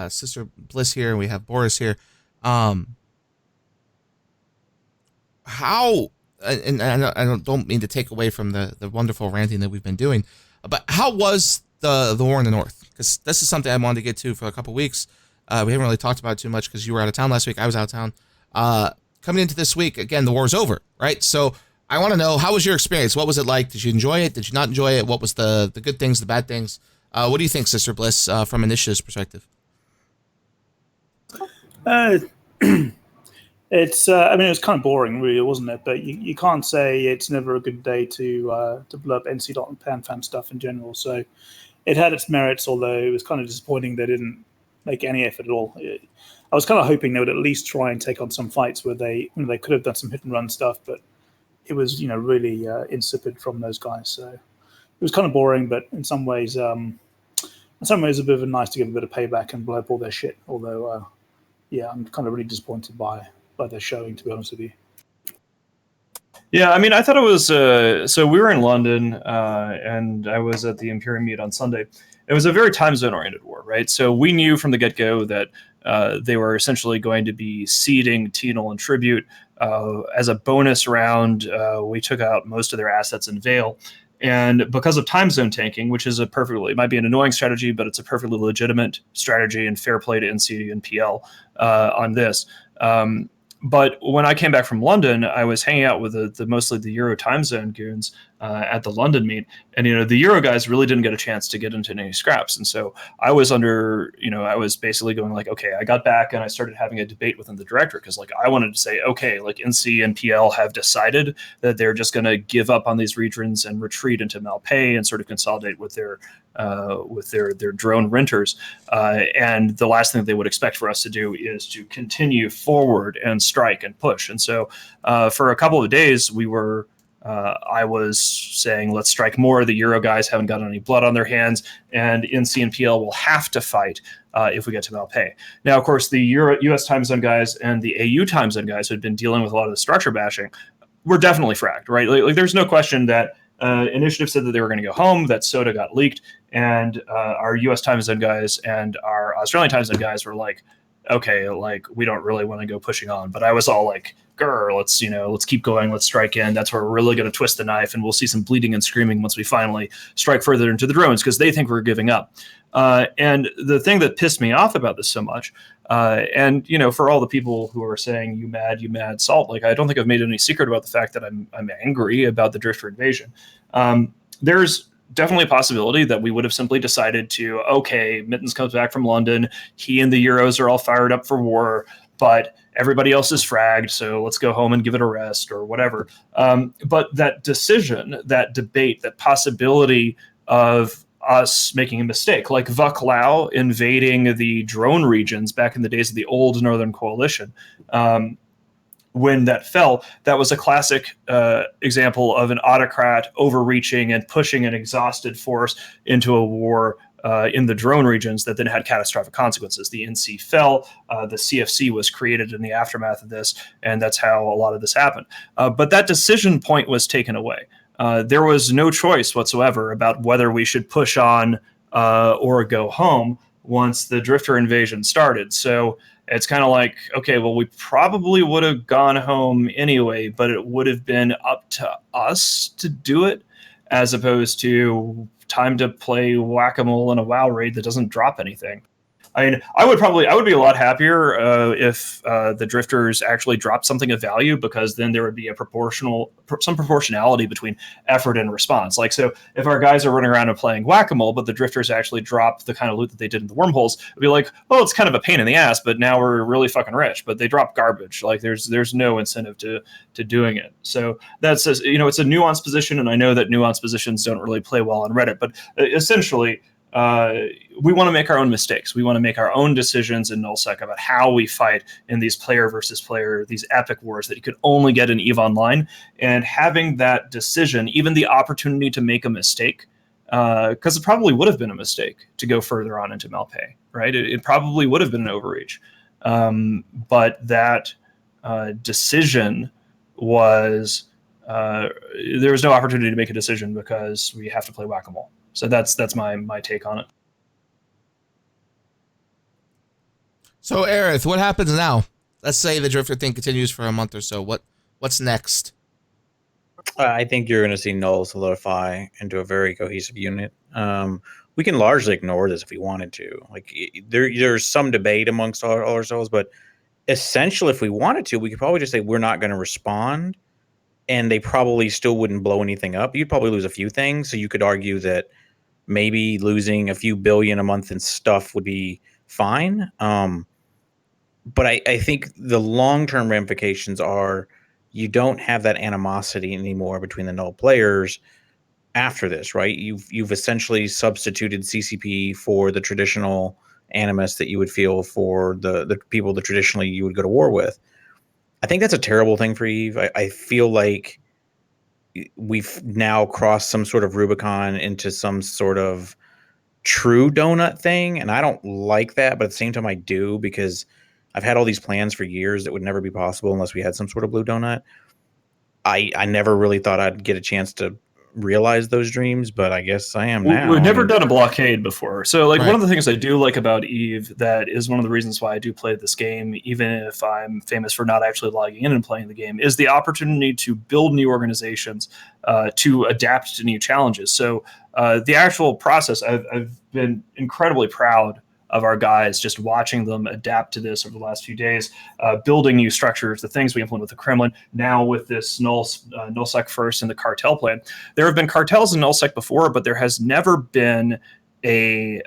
Sister Bliss here, and we have Boris here. How, and I don't mean to take away from the wonderful ranting that we've been doing, but how was the war in the North? Because this is something I wanted to get to for a couple weeks. We haven't really talked about it too much because you were out of town last week. I was out of town. Coming into this week, again, the war's over, right? So I want to know, how was your experience? What was it like? Did you enjoy it? Did you not enjoy it? What was the good things, the bad things? What do you think, Sister Bliss, from Initiative's perspective? It's I mean, it was kind of boring, really, wasn't it? But you can't say it's never a good day to blow up NC Dot and PanFam stuff in general. So it had its merits, although it was kind of disappointing they didn't make any effort at all. I was kind of hoping they would at least try and take on some fights where they could have done some hit and run stuff, but it was really insipid from those guys. So it was kind of boring, but in some ways a bit of a nice to give a bit of payback and blow up all their shit. Although I'm kind of really disappointed by their showing, to be honest with you. Yeah, I mean, I thought it was so we were in London and I was at the Imperium meet on Sunday. It was a very time zone oriented war, right? So we knew from the get-go that they were essentially going to be seeding Tenal and Tribute. As a bonus round, we took out most of their assets in Vale. And because of time zone tanking, which is it might be an annoying strategy, but it's a perfectly legitimate strategy and fair play to NC and PL on this. But when I came back from London, I was hanging out with the mostly the Euro time zone goons at the London meet. And, the Euro guys really didn't get a chance to get into any scraps. And so I was I was basically going like, okay, I got back and I started having a debate within the director because I wanted to say, okay, NC and PL have decided that they're just going to give up on these regions and retreat into Malpais and sort of consolidate with their drone renters. And the last thing they would expect for us to do is to continue forward and strike and push. And so for a couple of days, I was saying, let's strike more. The Euro guys haven't got any blood on their hands, and NC and PL will have to fight if we get to Malpais. Now, of course, the US time zone guys and the AU time zone guys who had been dealing with a lot of the structure bashing were definitely fragged, right? There's no question that Initiative said that they were going to go home, that SOTA got leaked, and our US time zone guys and our Australian time zone guys were like, okay, we don't really want to go pushing on. But I was all like, grr, let's keep going, let's strike in. That's where we're really going to twist the knife, and we'll see some bleeding and screaming once we finally strike further into the drones, because they think we're giving up. And the thing that pissed me off about this so much, and for all the people who are saying you mad salt, I don't think I've made any secret about the fact that I'm angry about the Drifter invasion. There's definitely a possibility that we would have simply decided to, okay, Mittens comes back from London, he and the Euros are all fired up for war, but everybody else is fragged, so let's go home and give it a rest or whatever. But that decision, that debate, that possibility of us making a mistake, like Vuk Lao invading the drone regions back in the days of the old Northern Coalition, when that fell, that was a classic example of an autocrat overreaching and pushing an exhausted force into a war in the drone regions that then had catastrophic consequences. The NC fell, the CFC was created in the aftermath of this, and that's how a lot of this happened. But that decision point was taken away. There was no choice whatsoever about whether we should push on or go home once the Drifter invasion started. So it's kind of like, okay, well, we probably would have gone home anyway, but it would have been up to us to do it, as opposed to time to play whack-a-mole in a WoW raid that doesn't drop anything. I mean, I would be a lot happier if the Drifters actually dropped something of value, because then there would be some proportionality between effort and response. So if our guys are running around and playing whack-a-mole, but the Drifters actually drop the kind of loot that they did in the wormholes, it'd be like, well, it's kind of a pain in the ass, but now we're really fucking rich. But they drop garbage. There's no incentive to doing it. So that's it's a nuanced position, and I know that nuanced positions don't really play well on Reddit, but essentially, we want to make our own mistakes. We want to make our own decisions in nullsec about how we fight in these player versus player, these epic wars that you could only get in EVE Online. And having that decision, even the opportunity to make a mistake, because it probably would have been a mistake to go further on into Malpay, right? It probably would have been an overreach. But that decision was, there was no opportunity to make a decision because we have to play whack-a-mole. So that's my take on it. So, Aerith, what happens now? Let's say the Drifter thing continues for a month or so. What's next? I think you're going to see Null solidify into a very cohesive unit. We can largely ignore this if we wanted to. Like there's some debate amongst all ourselves, but essentially, if we wanted to, we could probably just say we're not going to respond, and they probably still wouldn't blow anything up. You'd probably lose a few things, so you could argue that maybe losing a few billion a month in stuff would be fine. But I think the long-term ramifications are you don't have that animosity anymore between the Null players after this, right? You've essentially substituted CCP for the traditional animus that you would feel for the people that traditionally you would go to war with. I think that's a terrible thing for EVE. I feel like we've now crossed some sort of Rubicon into some sort of true donut thing, and I don't like that, but at the same time I do, because I've had all these plans for years that would never be possible unless we had some sort of blue donut. I never really thought I'd get a chance to realize those dreams, but I guess I am now. We've never done a blockade before. So like Right. One of the things I do like about EVE that is one of the reasons why I do play this game, even if I'm famous for not actually logging in and playing the game, is the opportunity to build new organizations, to adapt to new challenges. So the actual process, I've been incredibly proud of our guys, just watching them adapt to this over the last few days, building new structures, the things we implement with the Kremlin, now with this nullsec first and the cartel plan. There have been cartels in nullsec before, but there has never been a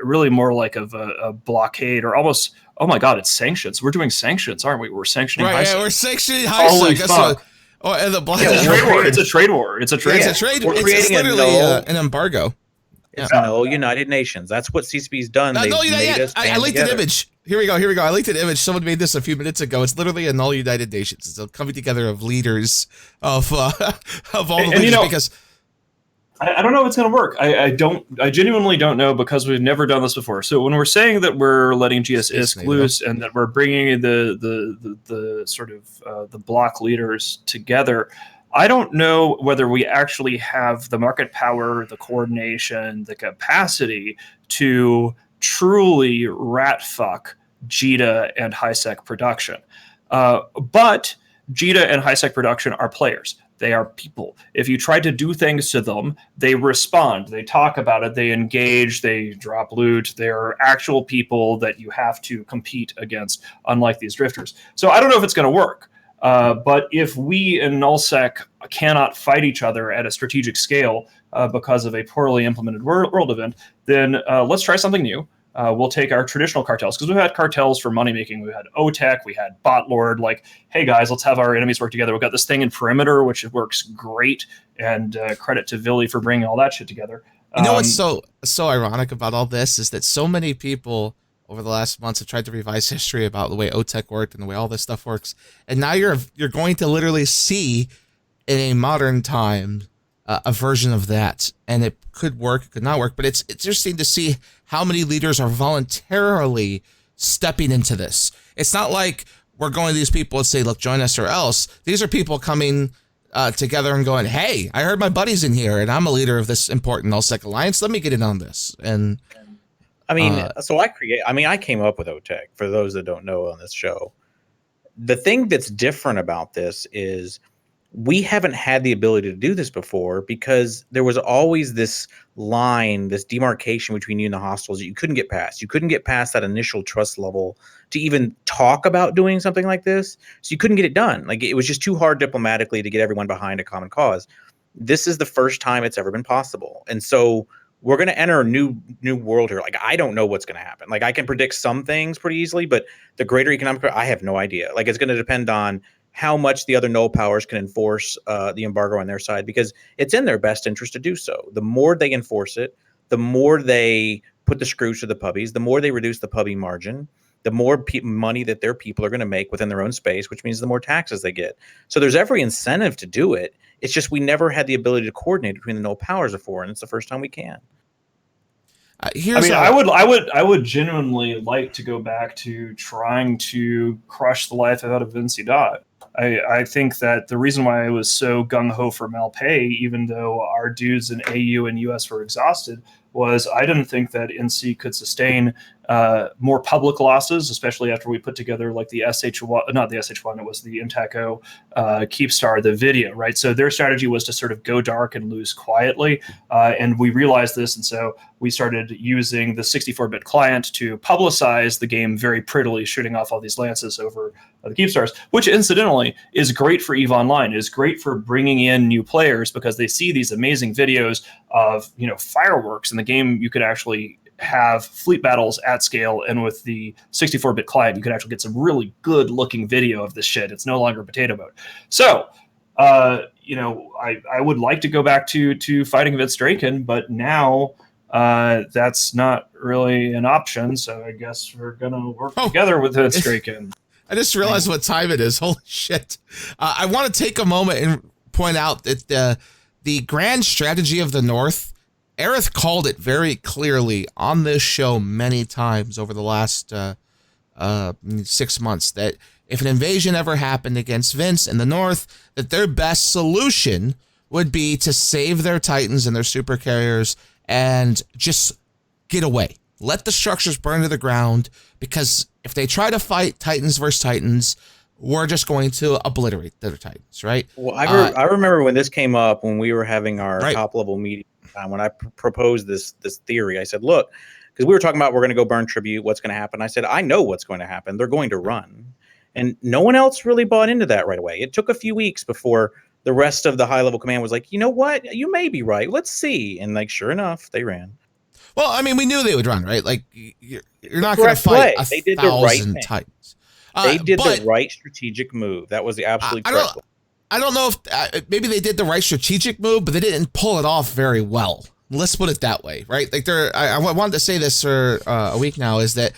really more like of a blockade, or almost, oh my God, it's sanctions. We're doing sanctions, aren't we? We're sanctioning Right, HiSec. we're sanctioning Holy HiSec. fuck. And the Yeah, it's a trade war. It's a trade war. It's a trade. It's a trade. We're It's creating a literally null- an embargo. It's no United Nations. That's what CCP's done. No, They've no, made us I band linked an together. image. Here we go. I linked an image. Someone made this a few minutes ago. It's literally a null United Nations. It's a coming together of leaders of all the leaders, you know, because I don't know if it's going to work. I genuinely don't know, because we've never done this before. So when we're saying that we're letting GS ISK loose and that we're bringing the sort of the block leaders together, I don't know whether we actually have the market power, the coordination, the capacity to truly rat fuck JITA and HiSec production. But JITA and HiSec production are players. They are people. If you try to do things to them, they respond. They talk about it. They engage. They drop loot. They're actual people that you have to compete against, unlike these drifters. So I don't know if it's going to work. But if we in nullsec cannot fight each other at a strategic scale because of a poorly implemented world event, then let's try something new. We'll take our traditional cartels, because we've had cartels for money making. We had OTEC, we had Botlord. Like, hey guys, let's have our enemies work together. We've got this thing in Perimeter, which works great, and credit to Villy for bringing all that shit together. you know what's so ironic about all this is that so many people over the last months have tried to revise history about the way OTEC worked and the way all this stuff works, and now you're going to literally see in a modern time a version of that, and it could work, it could not work, but it's interesting to see how many leaders are voluntarily stepping into this. It's not like we're going to these people and say, look, join us or else. These are people coming together and going, hey, I heard my buddy's in here and I'm a leader of this important nullsec alliance. Let me get in on this. And I mean, I came up with OTEC, for those that don't know on this show. The thing that's different about this is we haven't had the ability to do this before, because there was always this line, this demarcation between you and the hostiles that you couldn't get past. You couldn't get past that initial trust level to even talk about doing something like this. So you couldn't get it done. Like, it was just too hard diplomatically to get everyone behind a common cause. This is the first time it's ever been possible. And so we're going to enter a new world here. Like, I don't know what's going to happen. Like, I can predict some things pretty easily, but the greater economic, I have no idea. Like, it's going to depend on how much the other null powers can enforce the embargo on their side, because it's in their best interest to do so. The more they enforce it, the more they put the screws to the pubbies, the more they reduce the puppy margin, the more money that their people are going to make within their own space, which means the more taxes they get. So there's every incentive to do it. It's just we never had the ability to coordinate between the Null powers before, and it's the first time we can. I would genuinely like to go back to trying to crush the life out of Vinci Dot. I think that the reason why I was so gung-ho for Malpay, even though our dudes in AU and US were exhausted, was I didn't think that NC could sustain more public losses, especially after we put together like the SH1, not the SH1, it was the Intaco Keepstar, the video, right? So their strategy was to sort of go dark and lose quietly. And we realized this. And so we started using the 64-bit client to publicize the game very prettily, shooting off all these lances over the Keepstars, which incidentally is great for EVE Online, is great for bringing in new players because they see these amazing videos of, you know, fireworks in the game. You could actually have fleet battles at scale, and with the 64-bit client, you could actually get some really good looking video of this shit. It's no longer potato mode. So, you know, I would like to go back to fighting Vince Draken, but now that's not really an option. So I guess we're gonna work together with Vince Draken. I just realized what time it is. Holy shit! I want to take a moment and point out that the grand strategy of the North, Aerith called it very clearly on this show many times over the last 6 months, that if an invasion ever happened against Vince in the North, that their best solution would be to save their Titans and their super carriers and just get away. Let the structures burn to the ground, because if they try to fight Titans versus Titans, we're just going to obliterate their Titans, right? Well, I remember when this came up, when we were having our top level meeting, when I proposed this theory, I said, look, because we were talking about we're going to go burn tribute, what's going to happen. I said, I know what's going to happen. They're going to run. And no one else really bought into that right away. It took a few weeks before the rest of the high level command was like, you know what? You may be right. Let's see. And like, sure enough, they ran. Well, I mean, we knew they would run, right? Like, you're not going to fight they did the right thing. Titans. They did the right strategic move. That was the absolute correct one. I don't know if maybe they did the right strategic move, but they didn't pull it off very well. Let's put it that way, right? Like, I wanted to say this for a week now, is that,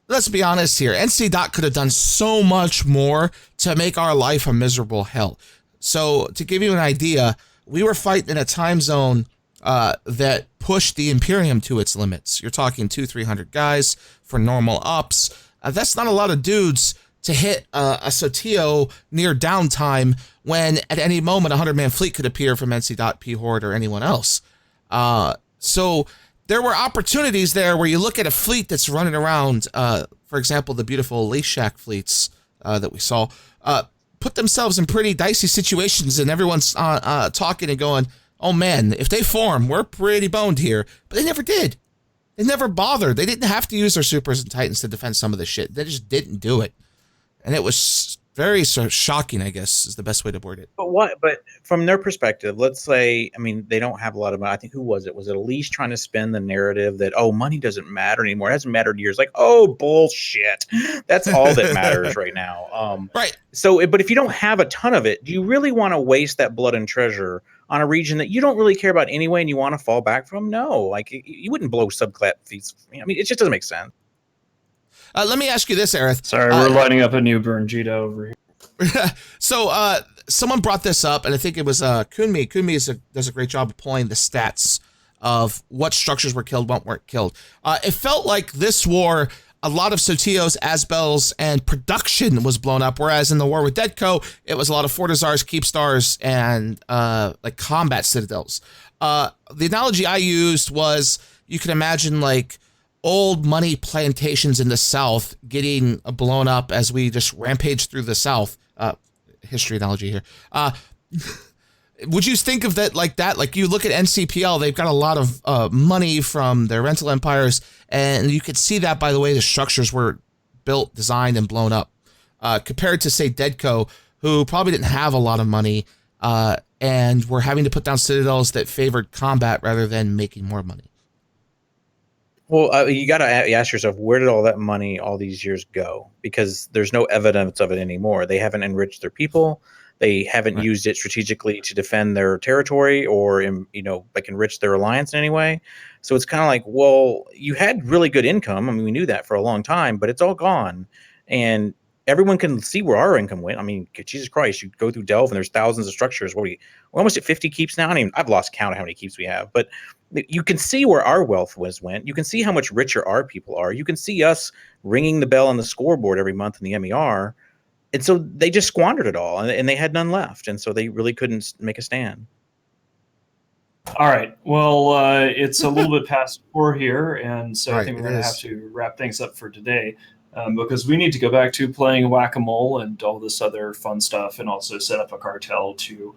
let's be honest here, NC Dot could have done so much more to make our life a miserable hell. So to give you an idea, we were fighting in a time zone that pushed the Imperium to its limits. You're talking 200-300 guys for normal ups. That's not a lot of dudes to hit a Sotio near downtime, when at any moment a 100-man fleet could appear from NC Dot, P-Horde, or anyone else. So there were opportunities there where you look at a fleet that's running around, for example, the beautiful Leshak fleets that we saw, put themselves in pretty dicey situations, and everyone's talking and going, oh man, if they form, we're pretty boned here. But they never did. They never bothered. They didn't have to use their supers and Titans to defend some of this shit. They just didn't do it. And it was very shocking, I guess, is the best way to word it. But from their perspective, let's say, I mean, they don't have a lot of money. I think, who was it? Was it Elise trying to spin the narrative that, oh, money doesn't matter anymore? It hasn't mattered in years. Like, oh, bullshit. That's all that matters right now. Right. So, but if you don't have a ton of it, do you really want to waste that blood and treasure on a region that you don't really care about anyway and you want to fall back from? No. Like, you wouldn't blow subclat feats. I mean, it just doesn't make sense. Let me ask you this, Aerith. Sorry, we're lining up a new Burnjita over here. So, someone brought this up, and I think it was Kunmi. Kunmi does a great job of pulling the stats of what structures were killed, what weren't killed. It felt like this war, a lot of Sotios, Asbels, and production was blown up, whereas in the war with Deadco, it was a lot of Fortizars, Keepstars, and like combat citadels. The analogy I used was, you can imagine like old money plantations in the South getting blown up as we just rampage through the South. History analogy here. Would you think of that like that? Like, you look at NCPL, they've got a lot of money from their rental empires, and you could see that by the way the structures were built, designed, and blown up. Compared to, say, Deadco, who probably didn't have a lot of money, and were having to put down citadels that favored combat rather than making more money. Well, you got to ask yourself, where did all that money all these years go? Because there's no evidence of it anymore. They haven't enriched their people. They haven't Right. used it strategically to defend their territory or like enrich their alliance in any way. So it's kind of like, well, you had really good income. I mean, we knew that for a long time, but it's all gone, and everyone can see where our income went. I mean, Jesus Christ, you go through Delve and there's thousands of structures. We're almost at 50 keeps now. I've lost count of how many keeps we have, but you can see where our wealth went. You can see how much richer our people are. You can see us ringing the bell on the scoreboard every month in the MER. And so they just squandered it all, and they had none left. And so they really couldn't make a stand. All right. Well, it's a little bit past 4 here, and so I Right, think we're it going to is. have to wrap things up for today, because we need to go back to playing whack-a-mole and all this other fun stuff, and also set up a cartel to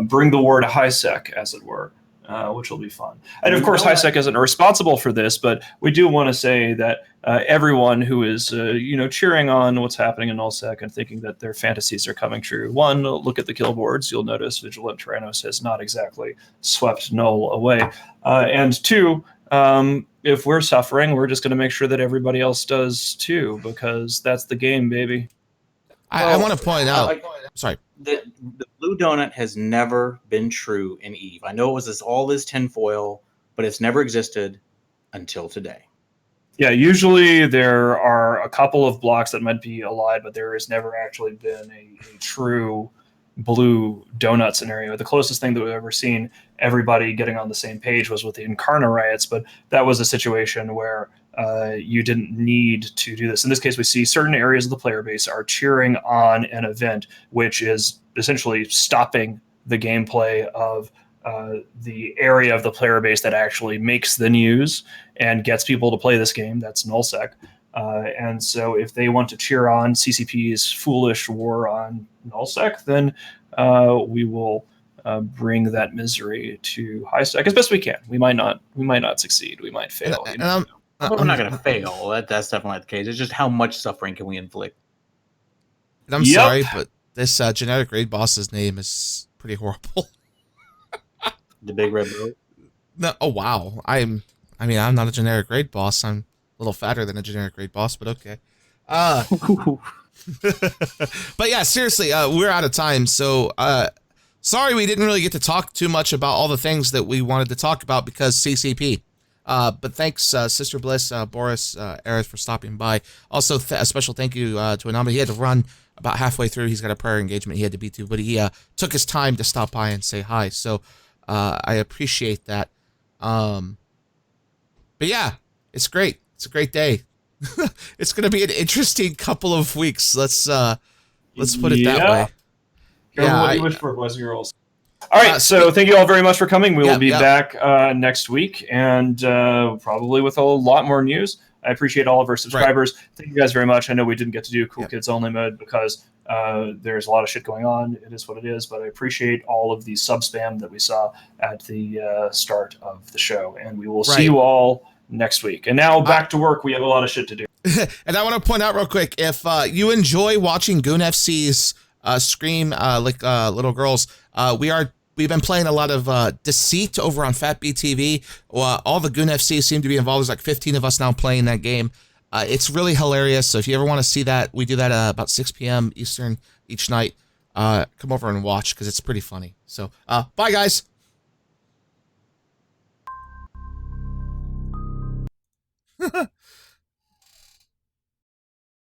bring the war to HiSec, as it were, which will be fun. And of course, HiSec isn't responsible for this, but we do want to say that everyone who is, cheering on what's happening in NullSec and thinking that their fantasies are coming true. One, look at the kill boards. You'll notice Vigilant Tyrannos has not exactly swept Null away. And two, if we're suffering, we're just going to make sure that everybody else does too, because that's the game, baby. I want to point out. Sorry. The blue donut has never been true in EVE. I know it was all this tinfoil, but it's never existed until today. Yeah, usually there are a couple of blocks that might be allied, but there has never actually been a true blue donut scenario. The closest thing that we've ever seen everybody getting on the same page was with the Incarna riots, but that was a situation where you didn't need to do this. In this case, we see certain areas of the player base are cheering on an event, which is essentially stopping the gameplay of the area of the player base that actually makes the news and gets people to play this game. That's NullSec. And so if they want to cheer on CCP's foolish war on NullSec, then we will bring that misery to HiSec as best we can. We might not succeed. We might fail. We're not going to fail. That's definitely not the case. It's just how much suffering can we inflict. And I'm sorry, but this generic raid boss's name is pretty horrible. The Big Red Boat? No, oh wow. I'm not a generic raid boss. I'm a little fatter than a generic raid boss, but okay. But yeah, seriously, we're out of time. So sorry we didn't really get to talk too much about all the things that we wanted to talk about because CCP. But thanks, Sister Bliss, Boris, Aerith for stopping by. Also, a special thank you to Anamba. He had to run about halfway through. He's got a prayer engagement he had to be to, but he took his time to stop by and say hi. So I appreciate that. But yeah, it's great. It's a great day. It's going to be an interesting couple of weeks. Let's put it that way. Careful what you wish for, boys and girls. All right, so thank you all very much for coming. We will be back next week, and probably with a lot more news. I appreciate all of our subscribers. Right. Thank you guys very much. I know we didn't get to do Cool Kids Only mode because there's a lot of shit going on. It is what it is, but I appreciate all of the sub spam that we saw at the start of the show, and we will see you all next week. And now back to work. We have a lot of shit to do. And I want to point out real quick, if you enjoy watching Goon FC's scream like little girls, we've been playing a lot of Deceit over on FatBTV. All the Goon FC seem to be involved. There's like 15 of us now playing that game. It's really hilarious. So if you ever want to see that, we do that about 6 p.m. Eastern each night. Come over and watch because it's pretty funny. So bye, guys.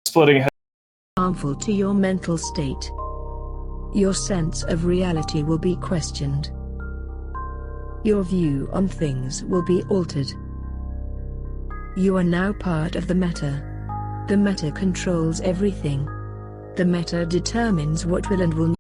Splitting harmful to your mental state. Your sense of reality will be questioned. Your view on things will be altered. You are now part of the meta. The meta controls everything. The meta determines what will and will